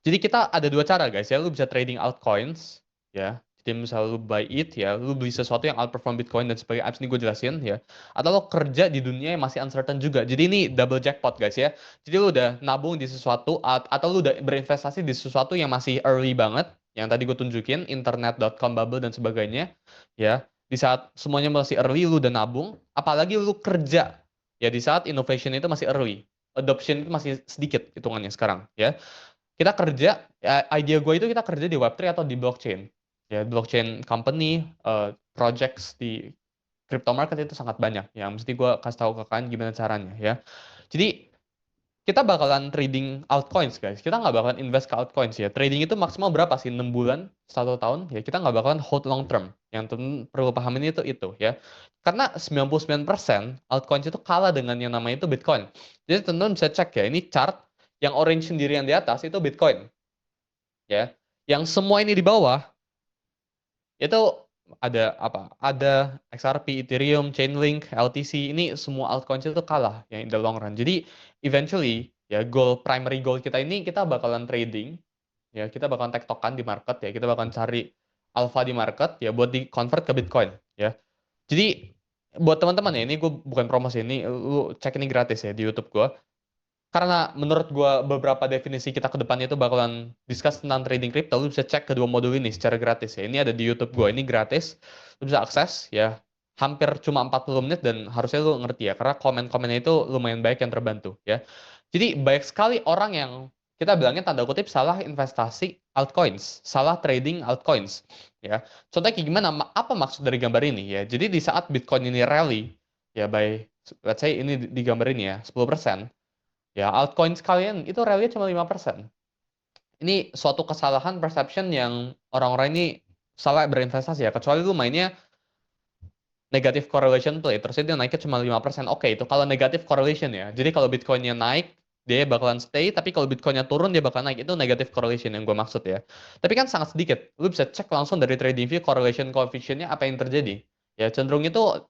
Jadi kita ada dua cara guys ya, lu bisa trading altcoins ya. Jadi misal lu buy it ya, lu beli sesuatu yang outperform Bitcoin dan sebagainya, abis ini gue jelasin ya. Atau lo kerja di dunia yang masih uncertain juga. Jadi ini double jackpot guys ya. Jadi lu udah nabung di sesuatu atau lu udah berinvestasi di sesuatu yang masih early banget, yang tadi gue tunjukin, internet.com bubble dan sebagainya ya. Di saat semuanya masih early, lu udah nabung, apalagi lu kerja ya di saat innovation itu masih early, adoption itu masih sedikit hitungannya sekarang ya. Kita kerja, idea gue itu kita kerja di Web3 atau di blockchain. Ya, blockchain company, projects di crypto market itu sangat banyak. Ya, mesti gue kasih tahu ke kalian gimana caranya ya. Jadi kita bakalan trading altcoins guys. Kita nggak bakalan invest ke altcoins ya. Trading itu maksimal berapa sih? 6 bulan, 1 tahun? Ya kita nggak bakalan hold long term. Yang perlu pahamin itu ya. Karena 99% altcoins itu kalah dengan yang namanya itu Bitcoin. Jadi teman-teman bisa cek ya. Ini chart yang orange sendiri yang di atas itu Bitcoin. Ya. Yang semua ini di bawah itu ada apa? Ada XRP, Ethereum, Chainlink, LTC, ini semua altcoins itu kalah yang in the long run. Jadi eventually ya primary goal kita ini kita bakalan trading ya, kita bakalan tektokan di market ya, kita bakalan cari alpha di market ya buat di convert ke Bitcoin ya. Jadi buat teman-teman ya, ini gue bukan promosi, ini lu cek ini gratis ya di YouTube gue. Karena menurut gue beberapa definisi kita ke depannya itu bakalan discuss tentang trading crypto, lu bisa cek kedua modul ini secara gratis ya. Ini ada di YouTube gue, ini gratis. Lu bisa akses ya. Hampir cuma 40 menit dan harusnya lu ngerti ya, karena komen-komennya itu lumayan baik yang terbantu ya. Jadi banyak sekali orang yang kita bilangnya tanda kutip salah investasi altcoins, salah trading altcoins ya. Contohnya kayak gimana? Apa maksud dari gambar ini ya? Jadi di saat Bitcoin ini rally ya by let's say ini di gambar ini ya 10%. Ya, altcoins kalian itu rally cuma 5%. Ini suatu kesalahan perception yang orang-orang ini salah berinvestasi ya. Kecuali lu mainnya negative correlation play, terus itu naiknya cuma 5%. Oke, itu kalau negative correlation ya. Jadi kalau Bitcoinnya naik, dia bakalan stay, tapi kalau Bitcoinnya turun, dia bakal naik. Itu negative correlation yang gue maksud ya. Tapi kan sangat sedikit. Lu bisa cek langsung dari TradingView correlation coefficient-nya apa yang terjadi. Ya, cenderung itu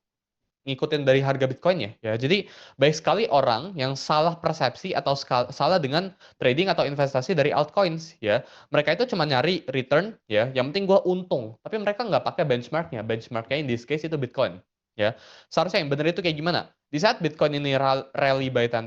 ngikutin dari harga Bitcoin-nya ya. Jadi banyak sekali orang yang salah persepsi atau salah dengan trading atau investasi dari altcoins ya. Mereka itu cuma nyari return ya. Yang penting gue untung. Tapi mereka nggak pakai benchmarknya. Benchmarknya in this case itu Bitcoin ya. Seharusnya yang benar itu kayak gimana? Di saat Bitcoin ini rally by 10%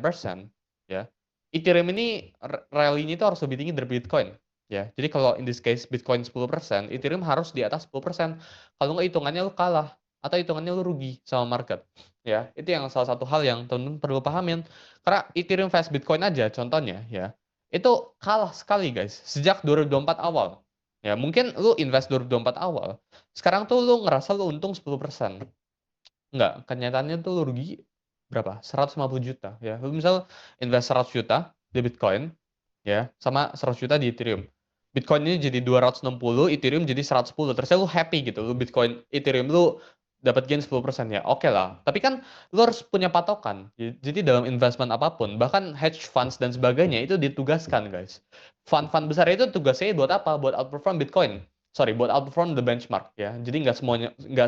ya. Ethereum ini rally-nya itu harus lebih tinggi dari Bitcoin ya. Jadi kalau in this case Bitcoin 10%, Ethereum harus di atas 10%. Kalau nggak hitungannya lu kalah atau hitungannya lu rugi sama market ya. Itu yang salah satu hal yang teman-teman perlu pahamin, karena Ethereum vs Bitcoin aja contohnya ya, itu kalah sekali guys sejak 2024 awal ya. Mungkin lu invest 2024 awal, sekarang tuh lu ngerasa lu untung 10%, enggak, kenyataannya tuh lu rugi berapa, 150 juta ya. Lu misal invest 100 juta di Bitcoin ya, sama 100 juta di Ethereum. Bitcoin ini jadi 260, Ethereum jadi 110. Terus lu happy gitu. Lu Bitcoin, Ethereum lu dapat gain 10% ya. Oke lah. Tapi kan lu harus punya patokan. Jadi dalam investment apapun, bahkan hedge funds dan sebagainya itu ditugaskan, guys. Fund-fund besar itu tugasnya buat apa? Buat outperform Bitcoin. Sorry, buat outperform the benchmark ya. Jadi nggak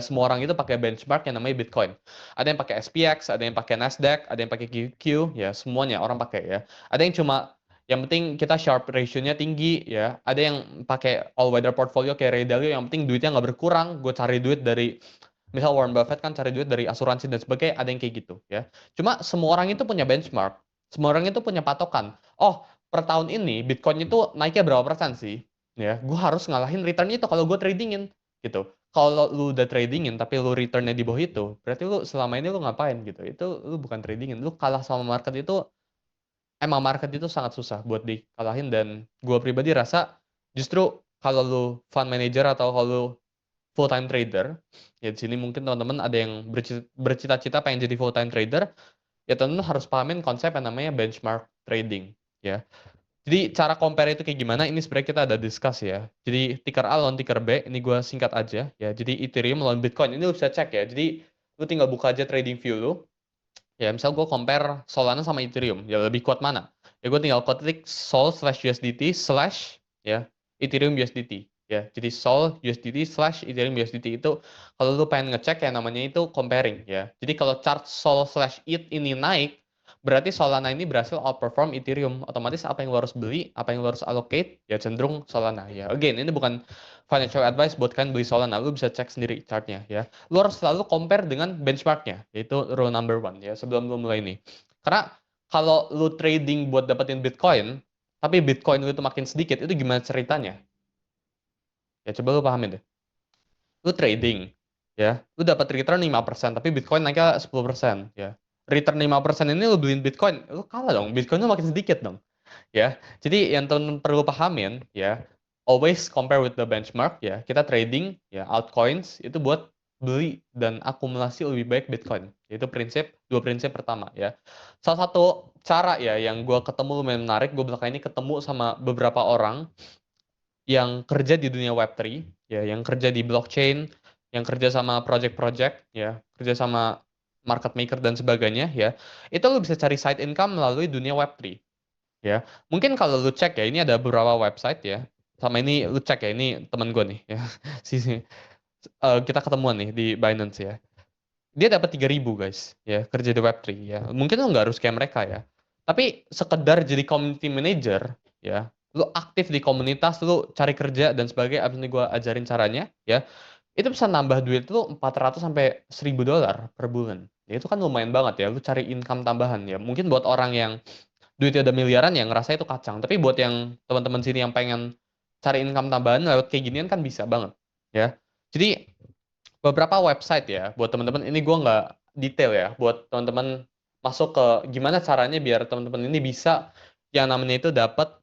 semua orang itu pakai benchmark yang namanya Bitcoin. Ada yang pakai SPX, ada yang pakai Nasdaq, ada yang pakai QQ, ya semuanya orang pakai ya. Ada yang cuma yang penting kita sharp ratio-nya tinggi ya. Ada yang pakai all weather portfolio kayak Ray Dalio, yang penting duitnya nggak berkurang. Gue cari duit dari, misal Warren Buffett kan cari duit dari asuransi dan sebagainya. Ada yang kayak gitu ya. Cuma semua orang itu punya benchmark. Semua orang itu punya patokan. Oh, per tahun ini Bitcoin itu naiknya berapa persen sih? Ya, gue harus ngalahin return itu kalau gue tradingin gitu. Kalau lu udah tradingin tapi lu returnnya di bawah itu, berarti lu selama ini lu ngapain gitu? Itu lu bukan tradingin, lu kalah sama market itu. Emang market itu sangat susah buat dikalahin, dan gue pribadi rasa justru kalau lu fund manager atau kalau lu full time trader ya, di sini mungkin teman-teman ada yang bercita-cita pengen jadi full time trader ya, teman-teman harus pahamin konsep yang namanya benchmark trading ya. Jadi cara compare itu kayak gimana, ini sebenarnya kita ada discuss ya. Jadi ticker A lawan ticker B, ini gue singkat aja ya. Jadi Ethereum lawan Bitcoin, ini lu bisa cek ya. Jadi lu tinggal buka aja trading view lu. Ya, misal gue compare Solana sama Ethereum, ya lebih kuat mana? Ya gue tinggal klik Sol slash USDT slash ya Ethereum USDT. Ya, jadi Sol USDT slash Ethereum USDT itu kalau lu pengen ngecek yang namanya itu comparing ya. Jadi kalau chart Sol slash ETH ini naik, berarti Solana ini berhasil outperform Ethereum. Otomatis apa yang lo harus beli, apa yang lo harus allocate, ya cenderung Solana ya. Again, ini bukan financial advice buat kalian beli Solana. Lo bisa cek sendiri chartnya ya. Lo harus selalu compare dengan benchmarknya, yaitu rule number one ya, sebelum lo mulai ini. Karena kalau lo trading buat dapetin Bitcoin, tapi Bitcoin lo itu makin sedikit, itu gimana ceritanya? Ya coba lo pahamin deh. Lu trading, ya, lu dapat return 5%, tapi Bitcoin naiknya 10%, ya. Return 5% ini lu beliin Bitcoin, lu kalah dong, Bitcoin lu makin sedikit dong, ya. Jadi yang temen perlu pahamin, ya, always compare with the benchmark, ya. Kita trading, ya, altcoins, itu buat beli dan akumulasi lebih baik Bitcoin. Itu dua prinsip pertama, ya. Salah satu cara, ya, yang gue ketemu lumayan menarik, gue belakang ini ketemu sama beberapa orang, yang kerja di dunia Web3, ya, yang kerja di blockchain, yang kerja sama project-project, ya, kerja sama market maker dan sebagainya, ya, itu lu bisa cari side income melalui dunia Web3, ya. Mungkin kalau lu cek ya, ini ada beberapa website ya, sama ini lu cek ya, ini temen gue nih, ya, kita ketemuan nih di Binance ya. Dia dapat 3.000 guys, ya, kerja di Web3 ya. Mungkin lu nggak harus kayak mereka ya. Tapi sekedar jadi community manager, ya, lu aktif di komunitas, lu cari kerja dan sebagainya, abis ini gue ajarin caranya, ya, itu bisa nambah duit lu 400 sampai $1.000 per bulan. Ya, itu kan lumayan banget ya, lu cari income tambahan ya. Mungkin buat orang yang duitnya udah miliaran ya ngerasa itu kacang. Tapi buat yang teman-teman sini yang pengen cari income tambahan lewat kayak ginian kan bisa banget, ya. Jadi beberapa website ya buat teman-teman, ini gue nggak detail ya, buat teman-teman masuk ke gimana caranya biar teman-teman ini bisa yang namanya itu dapat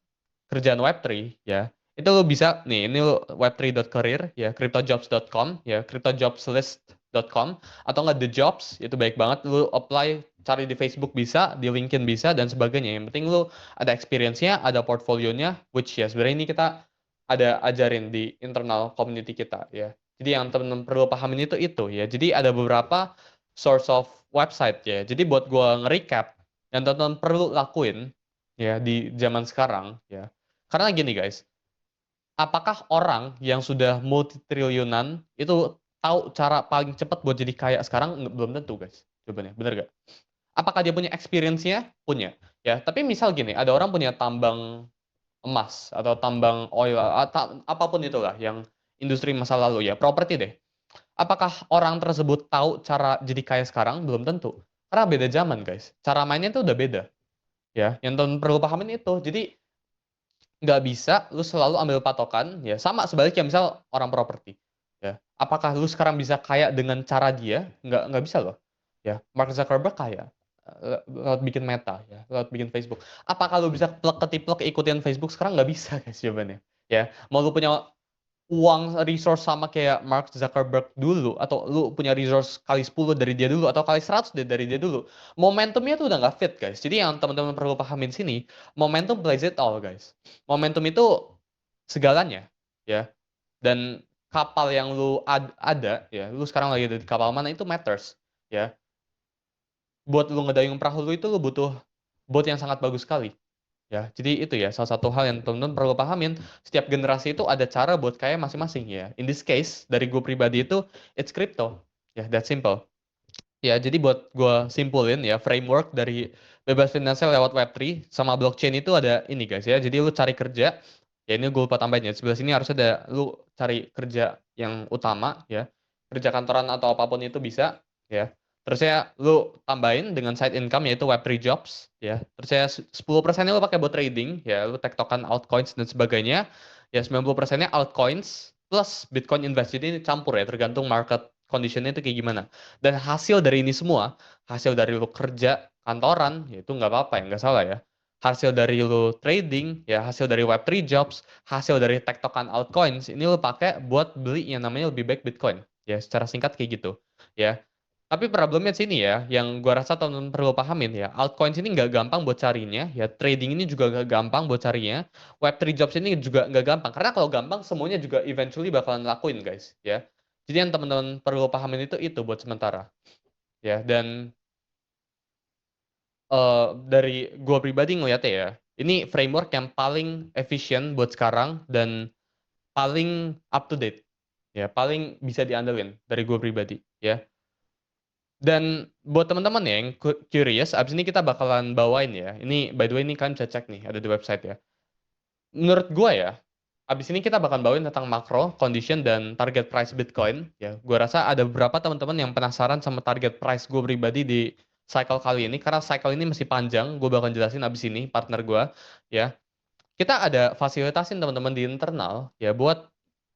kerjaan Web3 ya. Itu lo bisa nih, ini lo web3.career ya, cryptojobs.com ya, cryptojobslist.com, atau nggak The Jobs, itu baik banget. Lo apply, cari di Facebook bisa, di LinkedIn bisa dan sebagainya. Yang penting lo ada experience-nya, ada portfolionya, which ya sebenarnya ini kita ada ajarin di internal community kita ya. Jadi yang teman-teman perlu pahamin itu ya. Jadi ada beberapa source of website ya. Jadi buat gua nge-recap yang teman-teman perlu lakuin ya di zaman sekarang ya. Karena gini guys, apakah orang yang sudah multi triliunan itu tahu cara paling cepat buat jadi kaya sekarang? Belum tentu guys. Jawabannya, bener gak? Apakah dia punya experience-nya? Punya. Ya, tapi misal gini, ada orang punya tambang emas atau tambang oil atau apapun itulah yang industri masa lalu ya, properti deh. Apakah orang tersebut tahu cara jadi kaya sekarang? Belum tentu. Karena beda zaman, guys. Cara mainnya itu udah beda. Ya, yang teman perlu pahamin itu. Jadi nggak bisa lu selalu ambil patokan ya, sama sebaliknya misal orang properti ya, apakah lu sekarang bisa kaya dengan cara dia? Nggak bisa loh ya. Mark Zuckerberg kaya lewat bikin Meta ya, lewat bikin Facebook. Apakah lu bisa plek ketiplek ikutin Facebook sekarang? Nggak bisa guys jawabannya ya. Mau lu punya uang resource sama kayak Mark Zuckerberg dulu, atau lu punya resource kali 10 dari dia dulu, atau kali 100 dari dia dulu, momentumnya tuh udah nggak fit guys. Jadi yang teman-teman perlu pahamin sini, momentum plays it all guys. Momentum itu segalanya ya. Dan kapal yang lu ada ya, lu sekarang lagi ada di kapal mana itu matters ya. Buat lu ngedayung perahu lu itu lu butuh boat yang sangat bagus sekali. Ya, jadi itu ya salah satu hal yang teman-teman perlu pahamin. Setiap generasi itu ada cara buat kaya masing-masing ya. In this case, dari gue pribadi itu, it's crypto. Ya, that simple. Ya, jadi buat gue simpulin ya, framework dari bebas finansial lewat Web3 sama blockchain itu ada ini guys ya. Jadi lu cari kerja, ya ini gue lupa tambahin ya. Sebelah sini harus ada lu cari kerja yang utama ya. Kerja kantoran atau apapun itu bisa ya. Terus ya lu tambahin dengan side income yaitu Web3 jobs ya. Terus ya 10%-nya lu pakai buat trading ya, lu tektokan altcoins dan sebagainya. Ya 90%-nya altcoins plus Bitcoin invest. Jadi ini campur ya, tergantung market condition-nya itu kayak gimana. Dan hasil dari ini semua, hasil dari lu kerja kantoran, ya itu nggak apa-apa ya, nggak salah ya. Hasil dari lu trading, ya hasil dari Web3 jobs, hasil dari tektokan altcoins, ini lu pakai buat beli yang namanya lebih baik Bitcoin. Ya, secara singkat kayak gitu. Ya, tapi problemnya sini ya, yang gua rasa teman-teman perlu pahamin ya, altcoins ini nggak gampang buat carinya, ya trading ini juga nggak gampang buat carinya, Web3 jobs ini juga nggak gampang, karena kalau gampang semuanya juga eventually bakalan lakuin guys, ya. Jadi yang teman-teman perlu pahamin itu buat sementara, ya. Dan dari gua pribadi ngeliatnya ya, ini framework yang paling efisien buat sekarang dan paling up to date, ya, paling bisa diandelin dari gua pribadi, ya. Dan buat teman-teman ya yang curious, abis ini kita bakalan bawain ya. Ini by the way ini kalian bisa cek nih, ada di website ya. Menurut gua ya, abis ini kita bakalan bawain tentang makro, condition, dan target price Bitcoin. Ya, gua rasa ada beberapa teman-teman yang penasaran sama target price gue pribadi di cycle kali ini. Karena cycle ini masih panjang, gue bakal jelasin abis ini partner gua. Ya, kita ada fasilitasin teman-teman di internal ya buat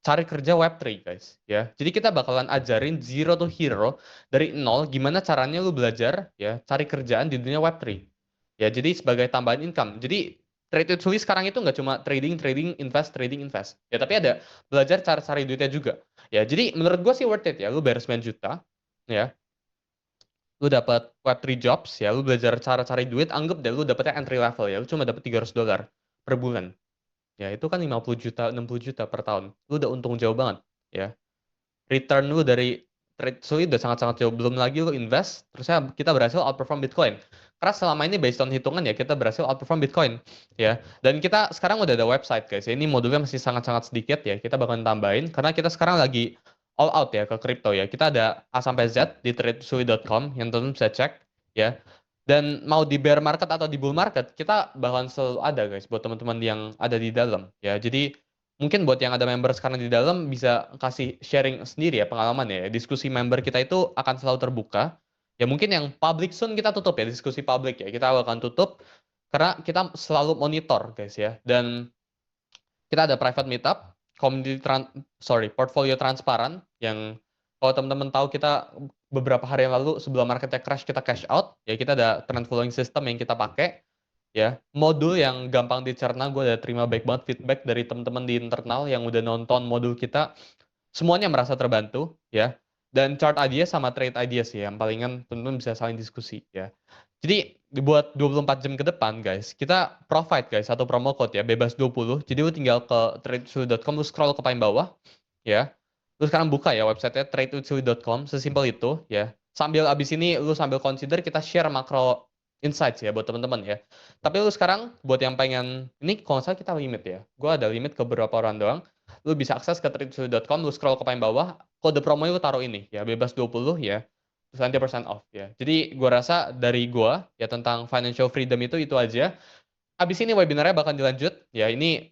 cari kerja Web3 guys ya. Jadi kita bakalan ajarin zero to hero dari nol gimana caranya lu belajar ya cari kerjaan di dunia Web3. Ya, jadi sebagai tambahan income. Jadi Trade with Sui sekarang itu nggak cuma trading, trading, invest, trading, invest. Ya, tapi ada belajar cara cari duitnya juga. Ya, jadi menurut gue sih worth it ya. Lu bayar 9 juta, ya. Lu dapat Web3 jobs, ya. Lu belajar cara cari duit, anggap deh lu dapetnya entry level ya. Lu cuma dapat $300 per bulan. Ya, itu kan 50 juta, 60 juta per tahun. Lu udah untung jauh banget, ya. Return lu dari trade sulit udah sangat-sangat jauh. Belum lagi lu invest, terusnya kita berhasil outperform Bitcoin. Karena selama ini based on hitungan ya, kita berhasil outperform Bitcoin, ya. Dan kita sekarang udah ada website, guys. Ini modulnya masih sangat-sangat sedikit ya. Kita bakalan tambahin, karena kita sekarang lagi all out ya ke crypto ya. Kita ada A sampai Z di tradesui.com yang teman-teman bisa cek, ya. Dan mau di bear market atau di bull market, kita bakalan selalu ada, guys, buat teman-teman yang ada di dalam, ya. Jadi mungkin buat yang ada member sekarang di dalam bisa kasih sharing sendiri ya pengalaman ya. Diskusi member kita itu akan selalu terbuka. Ya mungkin yang public soon kita tutup ya, diskusi publik ya. Kita akan tutup karena kita selalu monitor guys ya. Dan kita ada private meetup, portfolio transparan yang kalau teman-teman tahu kita beberapa hari yang lalu sebelum marketnya crash kita cash out, ya kita ada trend following system yang kita pakai ya. Modul yang gampang dicerna, gue udah terima baik banget feedback dari teman-teman di internal yang udah nonton modul kita, semuanya merasa terbantu ya. Dan chart idea sama trade idea sih yang palingan teman-teman bisa saling diskusi ya. Jadi dibuat 24 jam ke depan guys, kita provide guys satu promo code ya, bebas 20. Jadi lu tinggal ke tradewithsui.com, lu scroll ke paling bawah ya. Lu sekarang buka ya websitenya tradewithsui.com, sesimpel itu ya. Sambil abis ini lu sambil consider kita share makro insights ya buat teman-teman ya. Tapi lu sekarang buat yang pengen ini kalau nggak salah kita limit ya. Gua ada limit ke beberapa orang doang. Lu bisa akses ke tradewithsui.com, lu scroll ke paling bawah, kode promo lu taruh ini ya, bebas 20 ya. 20% off ya. Jadi gua rasa dari gua ya tentang financial freedom itu aja. Abis ini webinarnya bakal dilanjut ya. Ini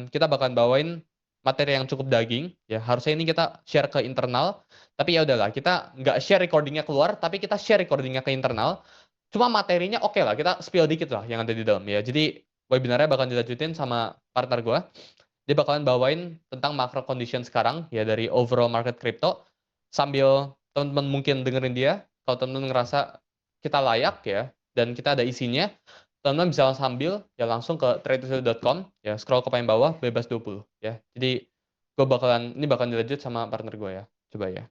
kita bakalan bawain materi yang cukup daging ya. Harusnya ini kita share ke internal, tapi ya udahlah kita nggak share recordingnya keluar, tapi kita share recordingnya ke internal. Cuma materinya oke lah, kita spill dikit lah yang ada di dalam ya. Jadi webinarnya bakal dilanjutin sama partner gua. Dia bakalan bawain tentang macro condition sekarang ya dari overall market crypto sambil teman-teman mungkin dengerin dia. Kalau teman-teman ngerasa kita layak ya dan kita ada isinya, teman-teman bisa sambil ya langsung ke tradesui.com ya, scroll ke paling bawah bebas 20 ya. Jadi ini bakalan dilanjut sama partner gue ya. Coba ya.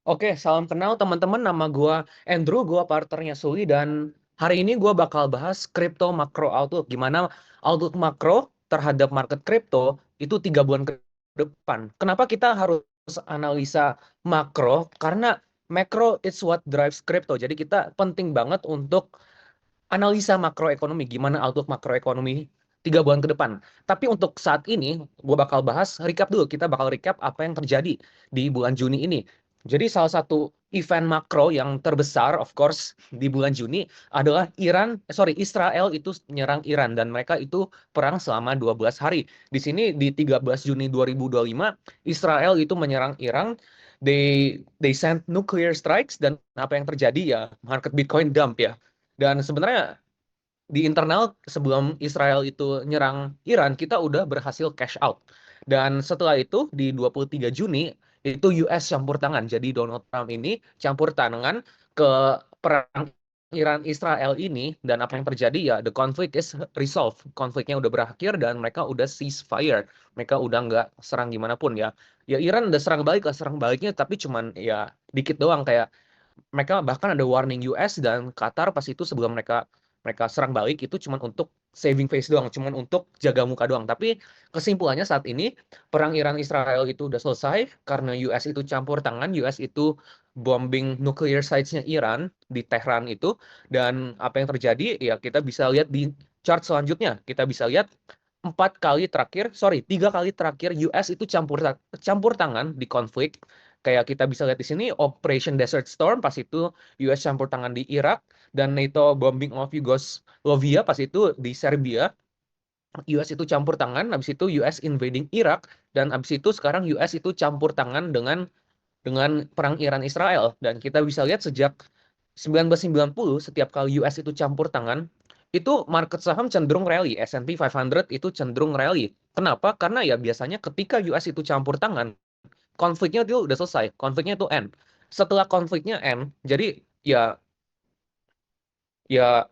Oke, salam kenal teman-teman. Nama gua Andrew, gua partnernya Sui dan hari ini gua bakal bahas crypto macro outlook. Gimana outlook makro terhadap market crypto itu 3 bulan ke depan. Kenapa kita harus analisa makro? Karena macro is what drives crypto. Jadi kita penting banget untuk analisa makroekonomi, gimana outlook makroekonomi 3 bulan ke depan. Tapi untuk saat ini, gue bakal bahas recap dulu. Kita bakal recap apa yang terjadi di bulan Juni ini. Jadi salah satu event makro yang terbesar, of course, di bulan Juni adalah Israel itu menyerang Iran dan mereka itu perang selama 12 hari. Di sini di 13 Juni 2025, Israel itu menyerang Iran. They sent nuclear strikes dan apa yang terjadi ya market Bitcoin dump ya. Dan sebenarnya di internal sebelum Israel itu nyerang Iran, kita udah berhasil cash out. Dan setelah itu di 23 Juni, itu US campur tangan. Jadi Donald Trump ini campur tangan ke perang Iran Israel ini, dan apa yang terjadi ya the conflict is resolved. Konfliknya udah berakhir dan mereka udah ceasefire. Mereka udah nggak serang gimana pun ya. Ya Iran udah serang balik lah, serang baliknya tapi cuman ya dikit doang, kayak mereka bahkan ada warning US dan Qatar pas itu sebelum mereka mereka serang balik itu cuman untuk saving face doang, cuman untuk jaga muka doang. Tapi kesimpulannya saat ini perang Iran Israel itu udah selesai karena US itu campur tangan, US itu bombing nuclear sites-nya Iran di Tehran itu, dan apa yang terjadi ya kita bisa lihat di chart selanjutnya. Kita bisa lihat 3 kali terakhir US itu campur tangan di konflik. Kayak kita bisa lihat di sini Operation Desert Storm pas itu US campur tangan di Irak, dan NATO bombing of Yugoslavia pas itu di Serbia. US itu campur tangan, habis itu US invading Irak, dan habis itu sekarang US itu campur tangan dengan perang Iran Israel. Dan kita bisa lihat sejak 1990 setiap kali US itu campur tangan, itu market saham cenderung rally, S&P 500 itu cenderung rally. Kenapa? Karena ya biasanya ketika US itu campur tangan, konfliknya itu udah selesai, konfliknya itu end. Setelah konfliknya end, jadi ya ya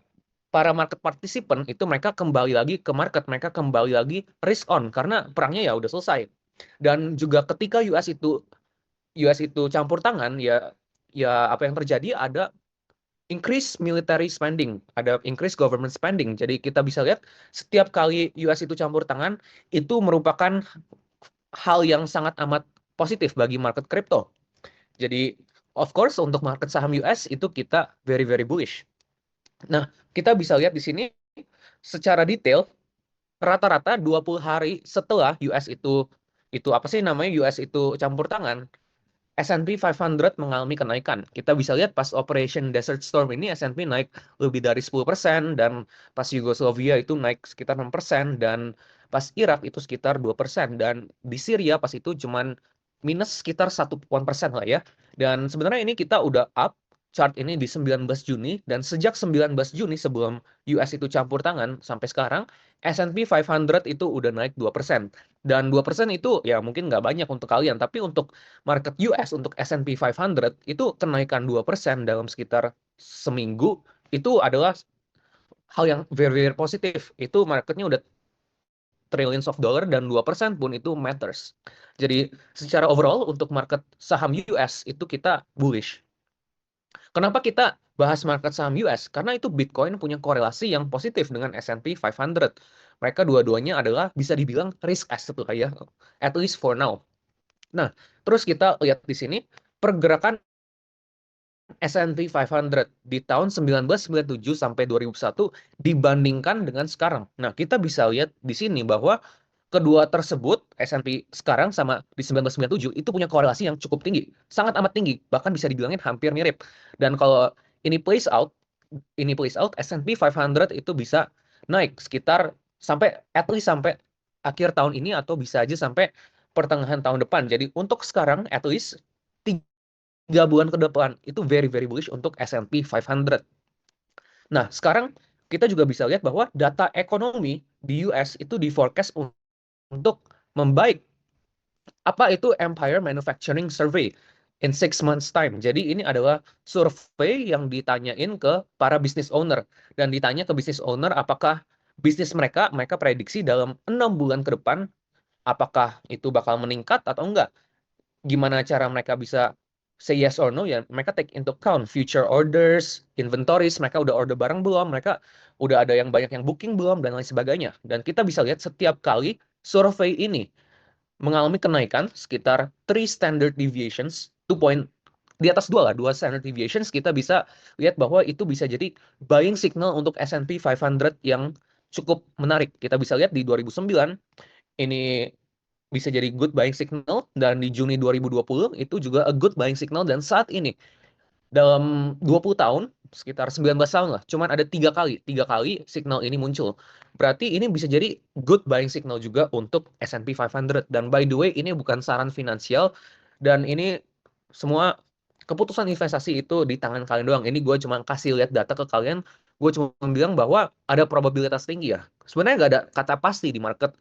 para market participant itu mereka kembali lagi ke market, mereka kembali lagi risk on karena perangnya ya udah selesai. Dan juga ketika US itu campur tangan, ya ya apa yang terjadi ada increase military spending, ada increase government spending. Jadi kita bisa lihat setiap kali US itu campur tangan itu merupakan hal yang sangat amat positif bagi market crypto. Jadi, of course, untuk market saham US itu kita very very bullish. Nah, kita bisa lihat di sini secara detail rata-rata 20 hari setelah US itu apa sih namanya US itu campur tangan, S&P 500 mengalami kenaikan. Kita bisa lihat pas Operation Desert Storm ini S&P naik lebih dari 10%, dan pas Yugoslavia itu naik sekitar 6%, dan pas Irak itu sekitar 2%, dan di Syria pas itu cuman minus sekitar 1% lah ya. Dan sebenarnya ini kita udah up chart ini di 19 Juni, dan sejak 19 Juni sebelum US itu campur tangan sampai sekarang S&P 500 itu udah naik 2%. Dan 2% itu ya mungkin nggak banyak untuk kalian, tapi untuk market US, untuk S&P 500 itu kenaikan 2% dalam sekitar seminggu itu adalah hal yang very, very positif. Itu marketnya udah trillions of dollar dan 2% pun itu matters. Jadi secara overall untuk market saham US itu kita bullish. Kenapa kita bahas market saham US? Karena itu Bitcoin punya korelasi yang positif dengan S&P 500. Mereka dua-duanya adalah bisa dibilang risk asset lah ya, at least for now. Nah, terus kita lihat di sini pergerakan S&P 500 di tahun 1997 sampai 2001 dibandingkan dengan sekarang. Nah, kita bisa lihat di sini bahwa kedua tersebut, S&P sekarang sama di 1997, itu punya korelasi yang cukup tinggi. Sangat amat tinggi, bahkan bisa dibilangin hampir mirip. Dan kalau ini plays out, S&P 500 itu bisa naik sekitar sampai at least sampai akhir tahun ini atau bisa aja sampai pertengahan tahun depan. Jadi untuk sekarang at least 3 bulan ke depan itu very very bullish untuk S&P 500. Nah, sekarang kita juga bisa lihat bahwa data ekonomi di US itu di forecast untuk membaik. Apa itu Empire Manufacturing Survey in 6 months time? Jadi ini adalah survei yang ditanyain ke para business owner, dan ditanya ke business owner apakah bisnis mereka prediksi dalam 6 bulan ke depan apakah itu bakal meningkat atau enggak. Gimana cara mereka bisa say yes or no, ya mereka take into account future orders, inventories, mereka udah order barang belum, mereka udah ada yang banyak yang booking belum, dan lain sebagainya. Dan kita bisa lihat setiap kali survei ini mengalami kenaikan sekitar 3 standard deviations, 2 point di atas 2 lah, 2 standard deviations, kita bisa lihat bahwa itu bisa jadi buying signal untuk S&P 500 yang cukup menarik. Kita bisa lihat di 2009 ini bisa jadi good buying signal, dan di Juni 2020 itu juga a good buying signal, dan saat ini dalam 20 tahun, sekitar 19 tahun lah, cuman ada 3 kali signal ini muncul. Berarti ini bisa jadi good buying signal juga untuk S&P 500. Dan by the way, ini bukan saran finansial, dan ini semua keputusan investasi itu di tangan kalian doang. Ini gue cuma kasih lihat data ke kalian, gue cuma bilang bahwa ada probabilitas tinggi ya. Sebenarnya nggak ada kata pasti di market,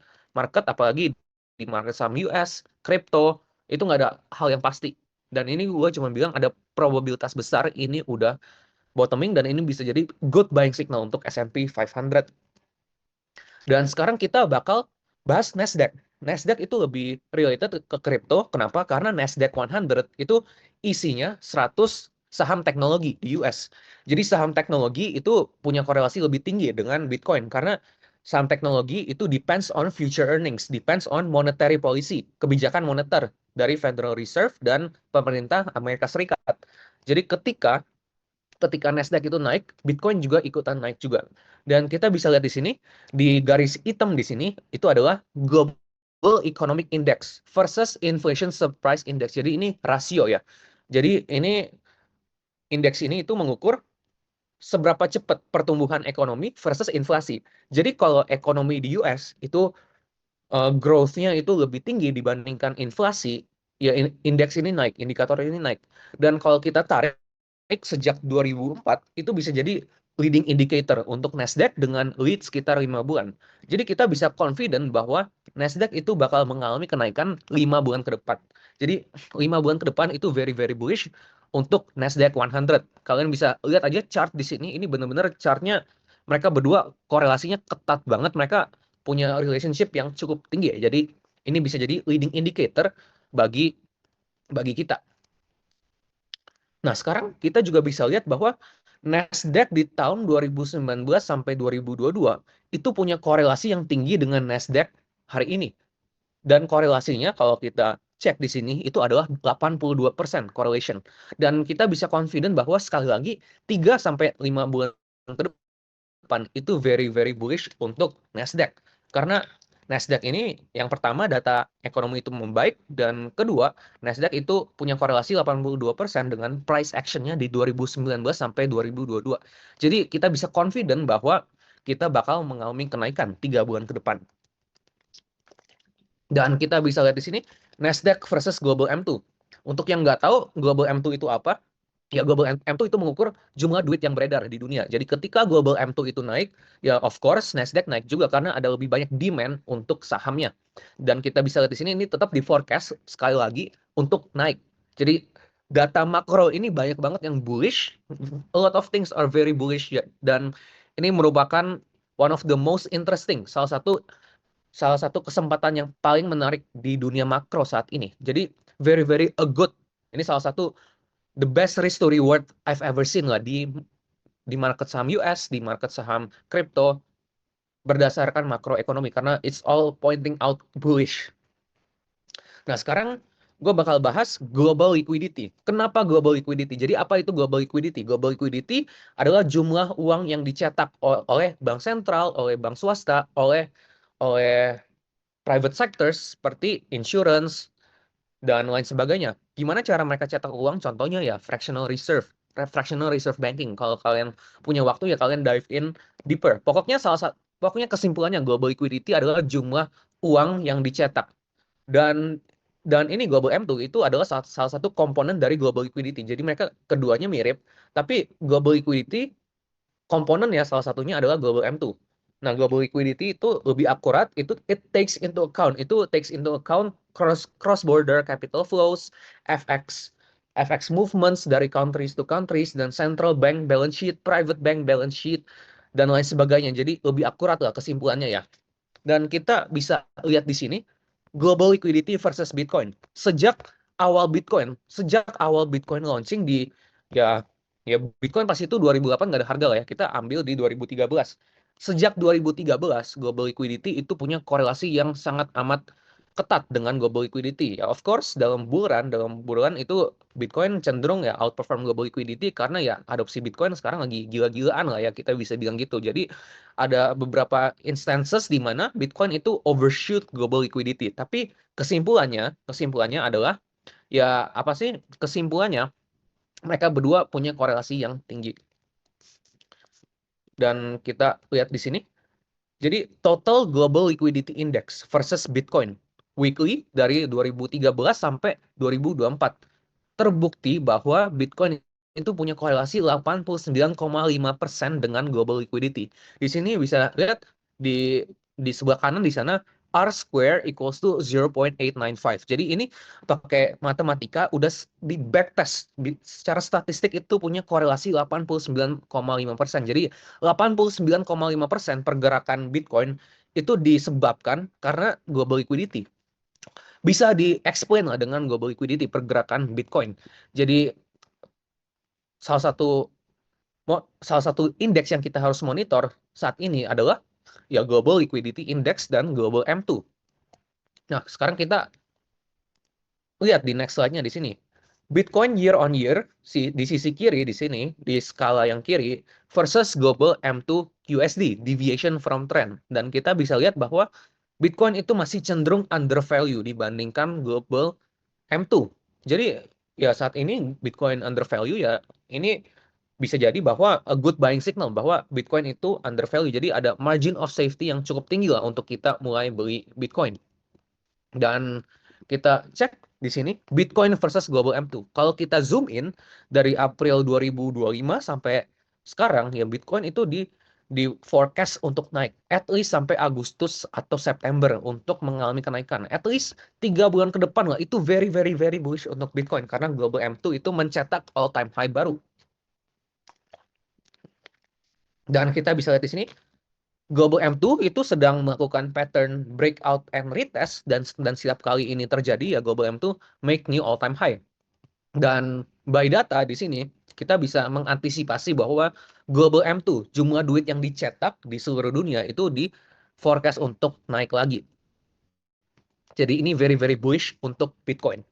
apalagi di market saham US, crypto, Itu nggak ada hal yang pasti. Dan ini gue cuma bilang ada probabilitas besar ini udah bottoming dan ini bisa jadi good buying signal untuk S&P 500. Dan sekarang kita bakal bahas Nasdaq. Nasdaq itu lebih related ke crypto. Kenapa? Karena Nasdaq 100 itu isinya 100 saham teknologi di US. Jadi saham teknologi itu punya korelasi lebih tinggi dengan Bitcoin karena saham teknologi itu depends on future earnings, depends on monetary policy, kebijakan moneter dari Federal Reserve dan pemerintah Amerika Serikat. Jadi ketika Nasdaq itu naik, Bitcoin juga ikutan naik juga. Dan kita bisa lihat di sini, di garis hitam di sini, itu adalah Global Economic Index versus Inflation Surprise Index. Jadi ini rasio ya. Jadi ini indeks ini itu mengukur seberapa cepat pertumbuhan ekonomi versus inflasi. Jadi kalau ekonomi di US itu growth-nya itu lebih tinggi dibandingkan inflasi, ya indeks ini naik, indikator ini naik. Dan kalau kita tarik sejak 2004 itu bisa jadi leading indicator untuk Nasdaq dengan lead sekitar 5 bulan. Jadi kita bisa confident bahwa Nasdaq itu bakal mengalami kenaikan 5 bulan ke depan. Jadi 5 bulan ke depan itu very very bullish untuk Nasdaq 100. Kalian bisa lihat aja chart di sini, ini benar-benar chartnya mereka berdua korelasinya ketat banget, mereka punya relationship yang cukup tinggi ya. Jadi ini bisa jadi leading indicator bagi bagi kita. Nah, sekarang kita juga bisa lihat bahwa Nasdaq di tahun 2019 sampai 2022 itu punya korelasi yang tinggi dengan Nasdaq hari ini. Dan korelasinya kalau kita cek di sini itu adalah 82% correlation. Dan kita bisa confident bahwa sekali lagi 3 sampai 5 bulan ke depan itu very very bullish untuk Nasdaq. Karena Nasdaq ini yang pertama data ekonomi itu membaik dan kedua Nasdaq itu punya korelasi 82% dengan price action-nya di 2019 sampai 2022. Jadi kita bisa confident bahwa kita bakal mengalami kenaikan 3 bulan ke depan. Dan kita bisa lihat di sini Nasdaq versus Global M2. Untuk yang nggak tahu Global M2 itu apa? Ya Global M2 itu mengukur jumlah duit yang beredar di dunia. Jadi ketika Global M2 itu naik, ya of course Nasdaq naik juga karena ada lebih banyak demand untuk sahamnya. Dan kita bisa lihat di sini ini tetap di forecast sekali lagi untuk naik. Jadi data makro ini banyak banget yang bullish. A lot of things are very bullish ya. Dan ini merupakan one of the most interesting, salah satu kesempatan yang paling menarik di dunia makro saat ini. Jadi very very a good. Ini salah satu the best risk to reward I've ever seen lah di market saham US, di market saham crypto berdasarkan makroekonomi karena it's all pointing out bullish. Nah, sekarang gue bakal bahas global liquidity. Kenapa global liquidity? Jadi apa itu global liquidity? Global liquidity adalah jumlah uang yang dicetak oleh bank sentral, oleh bank swasta, oleh private sectors seperti insurance, dan lain sebagainya. Gimana cara mereka cetak uang? Contohnya ya fractional reserve, fractional reserve banking. Kalau kalian punya waktu ya kalian dive in deeper. Pokoknya kesimpulannya global liquidity adalah jumlah uang yang dicetak. Dan ini Global M2 itu adalah salah satu komponen dari global liquidity. Jadi mereka keduanya mirip, tapi global liquidity komponen ya salah satunya adalah Global M2. Nah, global liquidity itu lebih akurat, it takes into account cross border capital flows, FX movements dari countries to countries dan central bank balance sheet, private bank balance sheet dan lain sebagainya. Jadi lebih akurat lah kesimpulannya ya. Dan kita bisa lihat di sini global liquidity versus Bitcoin. Sejak awal Bitcoin launching ya ya Bitcoin pas itu 2008 nggak ada harga lah ya. Kita ambil di 2013. Sejak 2013 global liquidity itu punya korelasi yang sangat amat ketat dengan global liquidity. Ya of course dalam bulan itu Bitcoin cenderung ya outperform global liquidity karena ya adopsi Bitcoin sekarang lagi gila-gilaan lah ya kita bisa bilang gitu. Jadi ada beberapa instances di mana Bitcoin itu overshoot global liquidity. Tapi kesimpulannya adalah ya apa sih kesimpulannya? Mereka berdua punya korelasi yang tinggi. Dan kita lihat di sini. Jadi total global liquidity index versus Bitcoin weekly dari 2013 sampai 2024 terbukti bahwa Bitcoin itu punya korelasi 89,5% dengan global liquidity. Di sini bisa lihat di sebelah kanan di sana R square equals to 0.895. Jadi ini pakai matematika udah di backtest secara statistik itu punya korelasi 89,5%. Jadi 89,5% pergerakan Bitcoin itu disebabkan karena global liquidity. Bisa di-explain lah dengan global liquidity pergerakan Bitcoin. Jadi salah satu salah satu indeks yang kita harus monitor saat ini adalah ya Global Liquidity Index dan Global M2. Nah, sekarang kita lihat di next slide-nya di sini. Bitcoin year on year di sisi kiri di sini di skala yang kiri versus Global M2 USD deviation from trend, dan kita bisa lihat bahwa Bitcoin itu masih cenderung undervalue dibandingkan Global M2. Jadi ya saat ini Bitcoin undervalue, ya ini bisa jadi bahwa a good buying signal bahwa Bitcoin itu undervalue. Jadi ada margin of safety yang cukup tinggi lah untuk kita mulai beli Bitcoin. Dan kita cek di sini Bitcoin versus Global M2. Kalau kita zoom in dari April 2025 sampai sekarang ya Bitcoin itu di forecast untuk naik at least sampai Agustus atau September untuk mengalami kenaikan. At least 3 bulan ke depan lah, itu very very very bullish untuk Bitcoin karena Global M2 itu mencetak all time high baru. Dan kita bisa lihat di sini Global M2 itu sedang melakukan pattern breakout and retest, dan setiap kali ini terjadi ya Global M2 make new all time high. Dan by data di sini kita bisa mengantisipasi bahwa Global M2 jumlah duit yang dicetak di seluruh dunia itu di forecast untuk naik lagi. Jadi ini very very bullish untuk Bitcoin.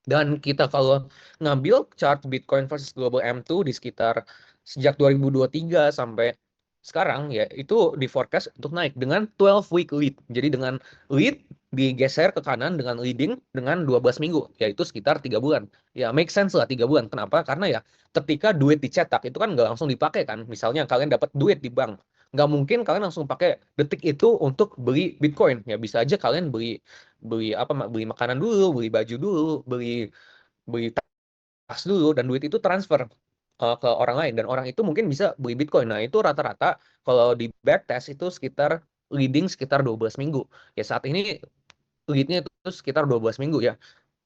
Dan kita kalau ngambil chart Bitcoin versus Global M2 di sekitar sejak 2023 sampai sekarang ya itu di forecast untuk naik dengan 12-week lead. Jadi dengan lead digeser ke kanan dengan leading dengan 12 minggu, yaitu sekitar 3 bulan. Ya make sense lah 3 bulan. Kenapa? Karena ya ketika duit dicetak itu kan nggak langsung dipakai kan. Misalnya kalian dapat duit di bank, nggak mungkin kalian langsung pakai detik itu untuk beli Bitcoin. Ya bisa aja kalian beli beli apa beli makanan dulu, beli baju dulu, beli beli tas dulu, dan duit itu transfer ke orang lain, dan orang itu mungkin bisa beli Bitcoin. Nah, itu rata-rata kalau di backtest itu sekitar leading sekitar 12 minggu. Ya saat ini leadnya itu sekitar 12 minggu ya.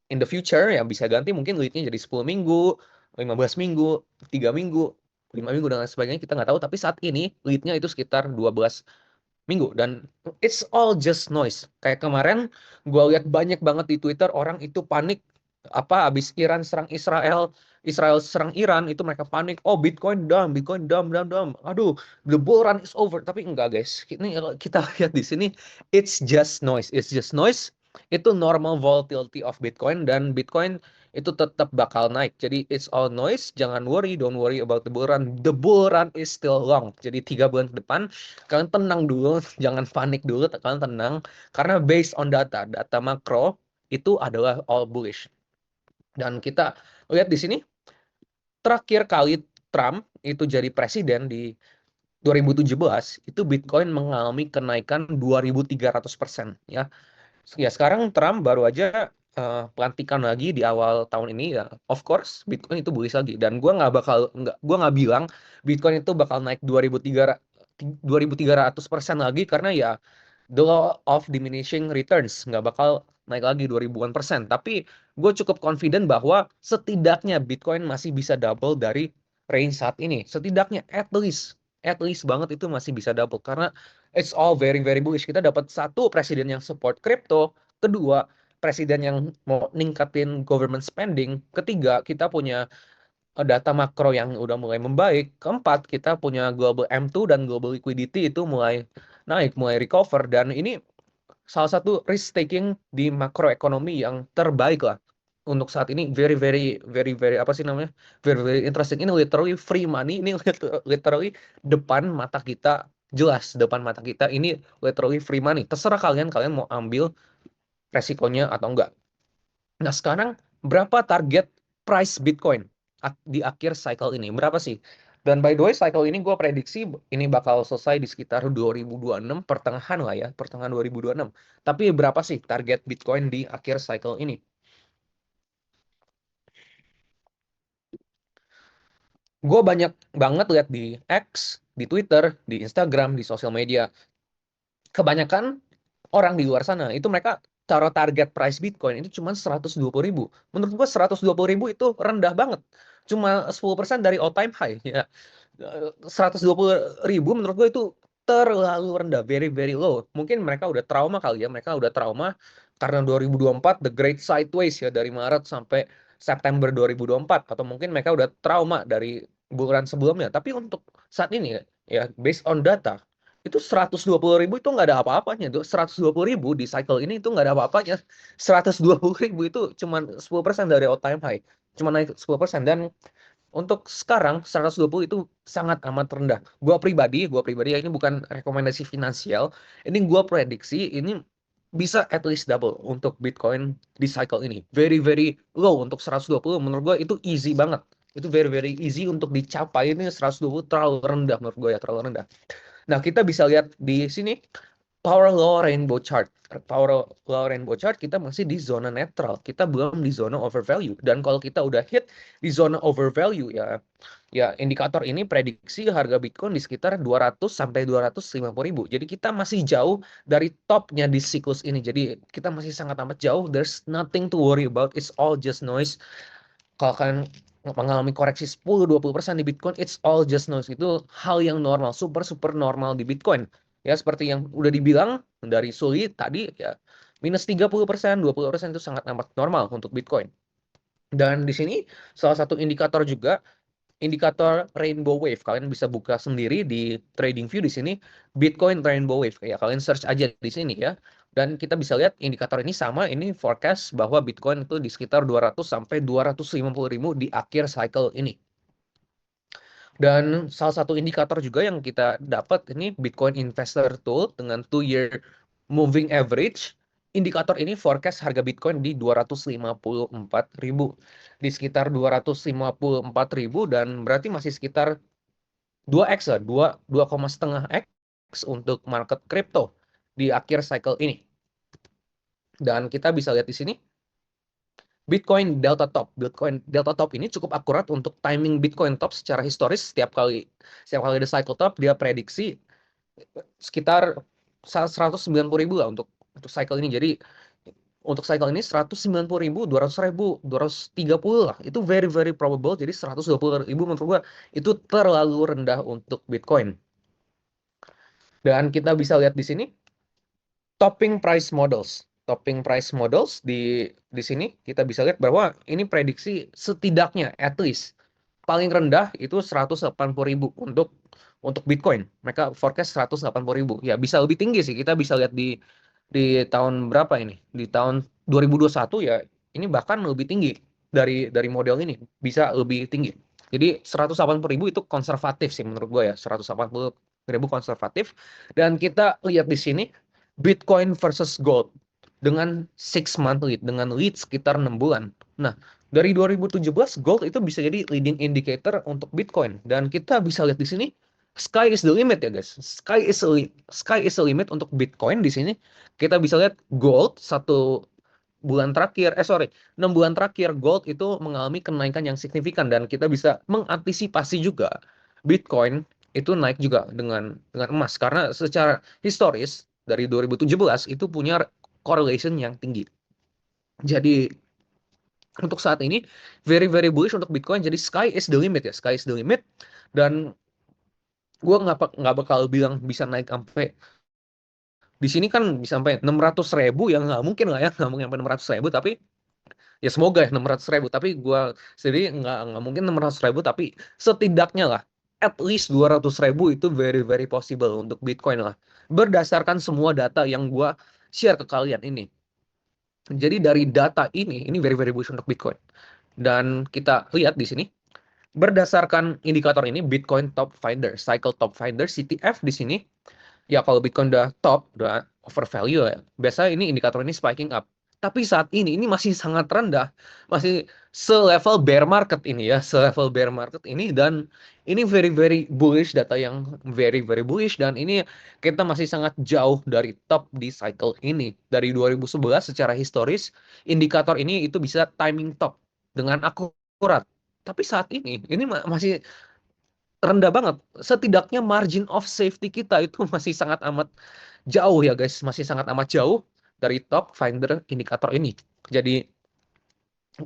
In the future ya bisa ganti, mungkin leadnya jadi 10 minggu, 15 minggu, 3 minggu, 5 minggu dan lain sebagainya, kita nggak tahu. Tapi saat ini leadnya itu sekitar 12 minggu, dan it's all just noise. Kayak kemarin gue lihat banyak banget di Twitter orang itu panik apa abis Iran serang Israel, Israel serang Iran, itu mereka panik, oh Bitcoin down, Bitcoin down, down, down, aduh the bull run is over. Tapi enggak guys, ini kita lihat di sini it's just noise, it's just noise. Itu normal volatility of Bitcoin, dan Bitcoin itu tetap bakal naik. Jadi it's all noise, jangan worry, don't worry about the bull run. The bull run is still long. Jadi 3 bulan ke depan kalian tenang dulu, jangan panik dulu, kalian tenang, karena based on data makro itu adalah all bullish. Dan kita lihat di sini terakhir kali Trump itu jadi presiden di 2017 itu Bitcoin mengalami kenaikan 2.300% ya. Ya sekarang Trump baru aja pelantikan lagi di awal tahun ini ya. Of course Bitcoin itu bullish lagi, dan gua nggak bilang Bitcoin itu bakal naik 2.300% lagi, karena ya the law of diminishing returns, nggak bakal naik lagi 2000-an persen. Tapi gue cukup confident bahwa setidaknya Bitcoin masih bisa double dari range saat ini. Setidaknya at least banget itu masih bisa double, karena it's all very very bullish. Kita dapat satu presiden yang support crypto, kedua presiden yang mau ningkatin government spending, ketiga kita punya data makro yang udah mulai membaik, keempat kita punya global M2 dan global liquidity itu mulai naik, mulai recover, dan ini salah satu risk taking di makroekonomi yang terbaik lah untuk saat ini. Very very very very apa sih namanya, very very interesting. Ini literally free money, ini literally depan mata kita, jelas depan mata kita, ini literally free money. Terserah kalian kalian mau ambil resikonya atau enggak. Nah sekarang berapa target price Bitcoin di akhir cycle ini, berapa sih? Dan by the way cycle ini gue prediksi ini bakal selesai di sekitar 2026 pertengahan lah ya, pertengahan 2026. Tapi berapa sih target Bitcoin di akhir cycle ini? Gue banyak banget lihat di X, di Twitter, di Instagram, di sosial media. Kebanyakan orang di luar sana itu mereka taruh target price Bitcoin itu cuma 120.000. Menurut gua 120.000 itu rendah banget. Cuma 10% dari all time high ya. 120.000 menurut gue itu terlalu rendah, very very low. Mungkin mereka udah trauma kali ya, mereka udah trauma karena 2024 the great sideways ya dari Maret sampai September 2024 atau mungkin mereka udah trauma dari bulan sebelumnya. Tapi untuk saat ini ya based on data itu 120.000 itu nggak ada apa-apanya tuh. 120.000 di cycle ini itu nggak ada apa-apanya. 120.000 itu cuma 10% dari all time high, cuma naik 10%. Dan untuk sekarang 120 itu sangat amat rendah. Gua pribadi ya, ini bukan rekomendasi finansial. Ini gua prediksi ini bisa at least double untuk Bitcoin di cycle ini. Very very low untuk 120 menurut gua itu easy banget. Itu very very easy untuk dicapai. Ini 120 terlalu rendah menurut gue ya, terlalu rendah. Nah, kita bisa lihat di sini power law rainbow chart. Power law rainbow chart kita masih di zona netral. Kita belum di zona overvalue. Dan kalau kita udah hit di zona overvalue ya, ya indikator ini prediksi harga Bitcoin di sekitar 200 sampai 250.000. Jadi kita masih jauh dari topnya di siklus ini. Jadi kita masih sangat amat jauh. There's nothing to worry about. It's all just noise. Kalau kalian mengalami koreksi 10-20% di Bitcoin, it's all just noise. Itu hal yang normal, super super normal di Bitcoin. Ya seperti yang udah dibilang dari Suli tadi ya, minus 30%, 20% itu sangat amat normal untuk Bitcoin. Dan di sini salah satu indikator juga, indikator rainbow wave. Kalian bisa buka sendiri di TradingView di sini Bitcoin rainbow wave. Ya kalian search aja di sini ya. Dan kita bisa lihat indikator ini sama, ini forecast bahwa Bitcoin itu di sekitar 200 sampai 250.000 di akhir cycle ini. Dan salah satu indikator juga yang kita dapat ini Bitcoin Investor Tool dengan 2-year moving average. Indikator ini forecast harga Bitcoin di 254.000. Di sekitar 254.000 dan berarti masih sekitar 2x lah, 2,5 x untuk market crypto di akhir cycle ini. Dan kita bisa lihat di sini Bitcoin Delta Top. Bitcoin Delta Top ini cukup akurat untuk timing Bitcoin top secara historis. Setiap kali ada cycle top dia prediksi sekitar 190.000 lah untuk cycle ini. Jadi untuk cycle ini 190.000, 200.000, 230 lah. Itu very very probable. Jadi 120.000 menurut gua itu terlalu rendah untuk Bitcoin. Dan kita bisa lihat di sini topping price models. Topping price models di sini kita bisa lihat bahwa ini prediksi setidaknya at least paling rendah itu 180.000 untuk Bitcoin. Mereka forecast 180.000. Ya bisa lebih tinggi sih. Kita bisa lihat di tahun berapa ini? Di tahun 2021 ya ini bahkan lebih tinggi dari model ini. Bisa lebih tinggi. Jadi 180.000 itu konservatif sih menurut gue ya. 180.000 konservatif. Dan kita lihat di sini Bitcoin versus Gold dengan 6 month lead, dengan lead sekitar 6 bulan. Nah, dari 2017 Gold itu bisa jadi leading indicator untuk Bitcoin dan kita bisa lihat di sini sky is the limit ya guys. Sky is the limit untuk Bitcoin di sini. Kita bisa lihat Gold 6 bulan terakhir Gold itu mengalami kenaikan yang signifikan dan kita bisa mengantisipasi juga Bitcoin itu naik juga dengan emas karena secara historis dari 2017 itu punya correlation yang tinggi. Jadi untuk saat ini very very bullish untuk Bitcoin. Jadi sky is the limit ya, sky is the limit. Dan gue nggak bakal bilang bisa naik sampai di sini kan bisa sampai 600.000 ya nggak mungkin lah ya, nggak mungkin sampai 600.000 tapi ya semoga ya 600.000 tapi gue sendiri nggak mungkin 600.000 tapi setidaknya lah at least 200.000 itu very very possible untuk Bitcoin lah berdasarkan semua data yang gue share ke kalian ini. Jadi dari data ini very very bullish untuk Bitcoin. Dan kita lihat di sini berdasarkan indikator ini Bitcoin Top Finder, Cycle Top Finder CTF di sini. Ya kalau Bitcoin udah top, udah overvalue ya. Biasa ini indikator ini spiking up. Tapi saat ini masih sangat rendah. Masih selevel bear market ini ya. Selevel bear market ini. Dan ini very very bullish. Data yang very very bullish. Dan ini kita masih sangat jauh dari top di cycle ini. Dari 2011 secara historis. Indikator ini itu bisa timing top. Dengan akurat. Tapi saat ini masih rendah banget. Setidaknya margin of safety kita itu masih sangat amat jauh ya guys, masih sangat amat jauh dari top Finder indikator ini. Jadi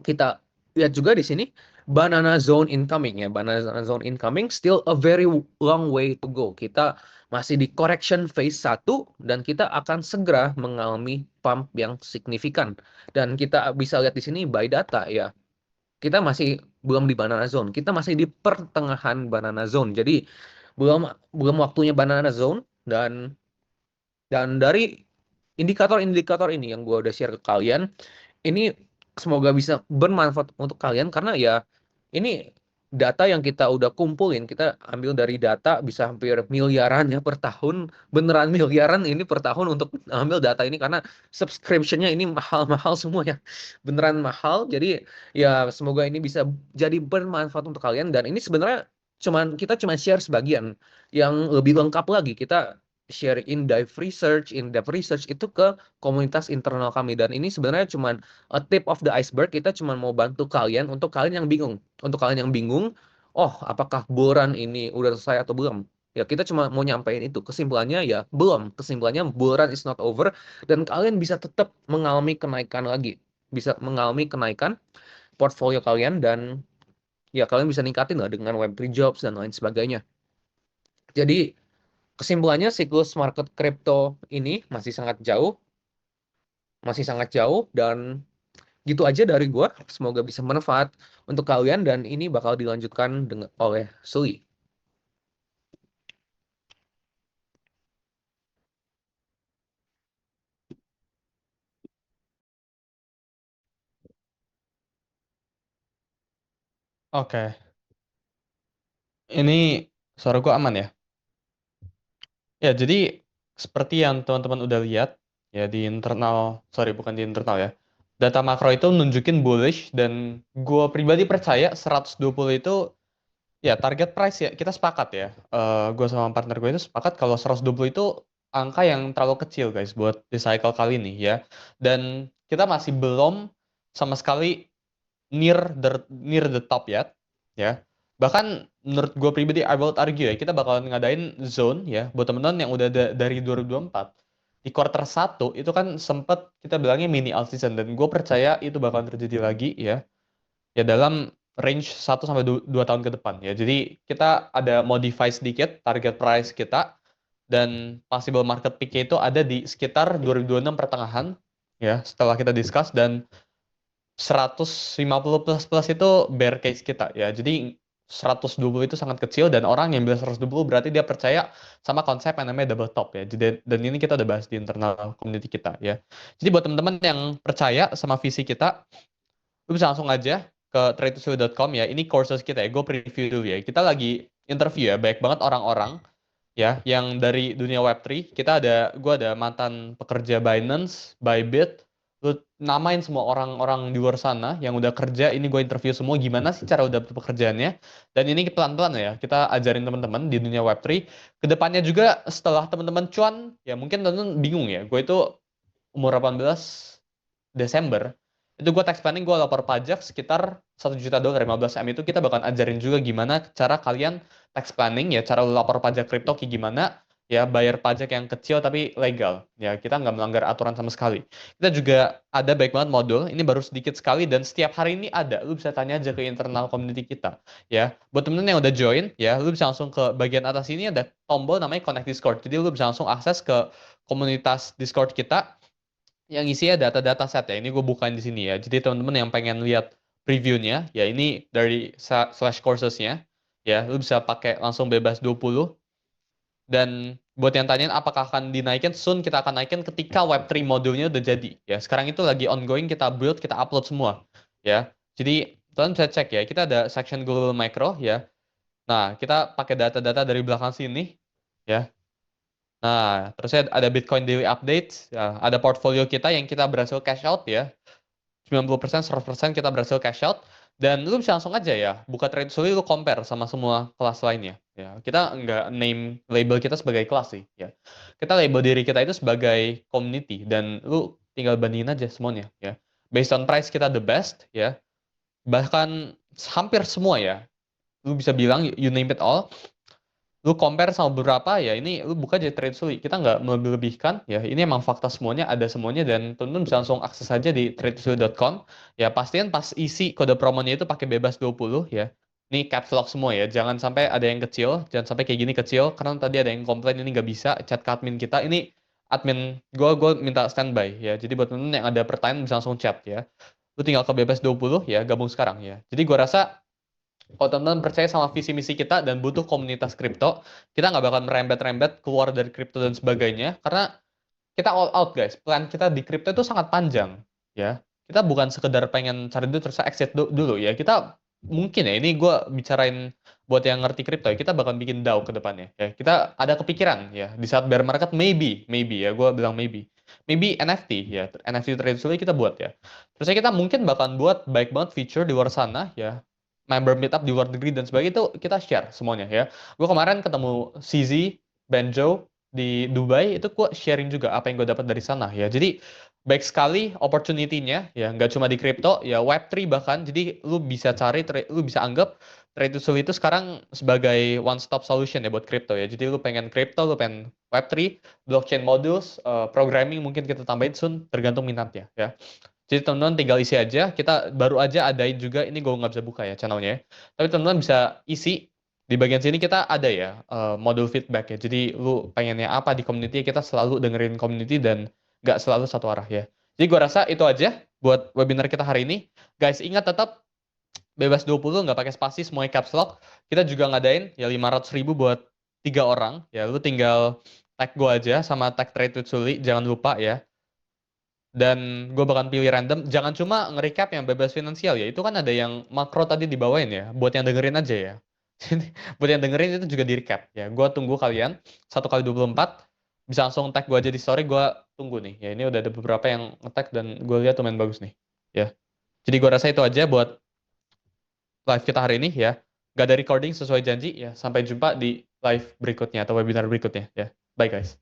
kita lihat juga di sini banana zone incoming ya. Banana zone incoming still a very long way to go. Kita masih di correction phase 1 dan kita akan segera mengalami pump yang signifikan. Dan kita bisa lihat di sini by data ya. Kita masih belum di banana zone. Kita masih di pertengahan banana zone. Jadi belum belum waktunya banana zone dan dari indikator-indikator ini yang gue udah share ke kalian, ini semoga bisa bermanfaat untuk kalian karena ya ini data yang kita udah kumpulin, kita ambil dari data bisa hampir miliaran ya per tahun, beneran miliaran ini per tahun untuk ambil data ini karena subscription-nya ini mahal-mahal semua ya, beneran mahal. Jadi ya semoga ini bisa jadi bermanfaat untuk kalian dan ini sebenarnya kita cuman share sebagian yang lebih lengkap lagi. Kita share in-depth research itu ke komunitas internal kami dan ini sebenarnya cuman a tip of the iceberg. Kita cuma mau bantu kalian untuk kalian yang bingung. Untuk kalian yang bingung, oh apakah bulan ini udah selesai atau belum? Ya kita cuma mau nyampein itu. Kesimpulannya ya belum. Kesimpulannya bulan is not over dan kalian bisa tetap mengalami kenaikan lagi. Bisa mengalami kenaikan portfolio kalian dan ya kalian bisa ningkatin lah dengan Web3 jobs dan lain sebagainya. Jadi kesimpulannya siklus market crypto ini masih sangat jauh dan gitu aja dari gua. Semoga bisa bermanfaat untuk kalian dan ini bakal dilanjutkan oleh Sui. Oke, ini suara gua aman ya? Ya, jadi seperti yang teman-teman udah lihat ya di internal, sorry bukan di internal ya. Data makro itu nunjukin bullish dan gua pribadi percaya 120 itu ya target price ya. Kita sepakat ya. Gua sama partner gue itu sepakat kalau 120 itu angka yang terlalu kecil guys buat di cycle kali ini ya. Dan kita masih belum sama sekali near the top yet ya. Bahkan menurut gue pribadi I will argue ya kita bakalan ngadain zone ya buat temen-temen yang udah dari 2024 di quarter 1 itu kan sempet kita bilangnya mini alt season dan gue percaya itu bakalan terjadi lagi ya dalam range 1 sampai 2 tahun ke depan ya. Jadi kita ada modify sedikit target price kita dan possible market peak itu ada di sekitar 2026 pertengahan ya setelah kita discuss dan 150 plus plus itu bear case kita ya. Jadi 120 itu sangat kecil dan orang yang bilang 120 berarti dia percaya sama konsep yang namanya double top ya. Jadi dan ini kita udah bahas di internal community kita ya. Jadi buat teman-teman yang percaya sama visi kita, lu bisa langsung aja ke trade2sell.com ya. Ini courses kita ya. Gue preview dulu ya. Kita lagi interview ya. Baik banget orang-orang ya yang dari dunia Web3. Gue ada mantan pekerja Binance, Bybit. Lu namain semua orang-orang di luar sana yang udah kerja. Ini gue interview semua gimana sih cara udah pekerjaannya. Dan ini pelan-pelan ya. Kita ajarin teman-teman di dunia Web3. Kedepannya juga setelah teman-teman cuan, ya mungkin teman-teman bingung ya. Gue itu umur 18 Desember itu gue tax planning, gue lapor pajak sekitar $1 juta, 15 M itu kita bakal ajarin juga gimana cara kalian tax planning ya, cara lapor pajak kripto kayak gimana ya, bayar pajak yang kecil tapi legal ya, kita nggak melanggar aturan sama sekali. Kita juga ada baik banget modul ini baru sedikit sekali dan setiap hari ini ada, lu bisa tanya aja ke internal community kita ya. Buat temen-temen yang udah join ya, lu bisa langsung ke bagian atas ini ada tombol namanya connect Discord, jadi lu bisa langsung akses ke komunitas Discord kita yang isinya data-data set ya. Ini gue bukain di sini ya. Jadi teman-teman yang pengen lihat previewnya, ya ini dari slash coursesnya, ya lu bisa pakai langsung bebas 20. Dan buat yang tanyain apakah akan dinaikin, soon kita akan naikin ketika Web3 modulnya udah jadi. Ya sekarang itu lagi ongoing, kita build, kita upload semua. Ya, jadi teman bisa cek ya. Kita ada section global micro ya. Nah, kita pakai data-data dari belakang sini ya. Nah, terusnya ada Bitcoin Daily Update, ya, ada portfolio kita yang kita berhasil cash out ya. 90%, 100% kita berhasil cash out. Dan lu bisa langsung aja ya, buka trade soli lu compare sama semua kelas lainnya. Ya, kita nggak name label kita sebagai kelas sih. Ya. Kita label diri kita itu sebagai community. Dan lu tinggal bandingin aja semuanya. Ya. Based on price kita the best. Ya. Bahkan hampir semua ya. Lu bisa bilang, you name it all. lu compare sama beberapa ya, ini lu buka aja Trade Suli, kita nggak melebih-lebihkan ya, ini emang fakta semuanya, ada semuanya, dan temen-temen bisa langsung akses aja di tradesuli.com ya. Pastiin pas isi kode promonya itu pakai bebas 20 ya, ini caps lock semua ya, jangan sampai ada yang kecil, jangan sampai kayak gini kecil, karena tadi ada yang komplain ini nggak bisa chat ke admin kita, ini admin gue minta standby ya, jadi buat temen-temen yang ada pertanyaan bisa langsung chat ya, lu tinggal ke bebas 20 ya, gabung sekarang ya. Jadi gue rasa kalau teman-teman percaya sama visi misi kita dan butuh komunitas kripto, kita nggak bakal merembet-rembet keluar dari kripto dan sebagainya, karena kita all out guys. Plan kita di kripto itu sangat panjang, ya. Kita bukan sekedar pengen cari duit terus exit dulu ya. Kita mungkin ya, ini gue bicarain buat yang ngerti kripto ya, kita bakal bikin DAO ke depannya ya. Kita ada kepikiran ya, di saat bear market maybe ya, gue bilang maybe NFT ya, NFT trade kita buat ya. Terusnya kita mungkin bakal buat baik banget feature di luar sana ya, member meetup di luar negeri dan sebagainya, itu kita share semuanya ya. Gue kemarin ketemu CZ, Benjo di Dubai, itu gue sharing juga apa yang gue dapat dari sana ya. Jadi baik sekali opportunity-nya ya, nggak cuma di crypto ya, Web3 bahkan. Jadi lu bisa cari, lu bisa anggap Trade to itu sekarang sebagai one stop solution ya buat crypto ya. Jadi lu pengen crypto, lu pengen Web3, blockchain modules, programming mungkin kita tambahin soon, tergantung minatnya ya. Jadi teman-teman tinggal isi aja. Kita baru aja adain juga, ini gue nggak bisa buka ya channelnya, ya. Tapi teman-teman bisa isi di bagian sini, kita ada ya modul feedback ya. Jadi lu pengennya apa di community, kita selalu dengerin community dan nggak selalu satu arah ya. Jadi gue rasa itu aja buat webinar kita hari ini. Guys, ingat tetap bebas 20, nggak pakai spasi, semuanya caps lock. Kita juga ngadain ya 500.000 buat 3 orang ya. Lu tinggal tag gue aja sama tag Trade with Suli, jangan lupa ya. Dan gue bakal pilih random, jangan cuma nge-recap yang bebas finansial ya, itu kan ada yang makro tadi dibawain ya, buat yang dengerin aja ya. Jadi buat yang dengerin itu juga di recap ya. Gue tunggu kalian 1 kali 24, bisa langsung tag gue aja di story, gue tunggu nih ya. Ini udah ada beberapa yang nge-tag dan gue lihat lumayan bagus nih ya. Jadi gue rasa itu aja buat live kita hari ini ya. Gak ada recording sesuai janji ya, sampai jumpa di live berikutnya atau webinar berikutnya ya. Bye guys.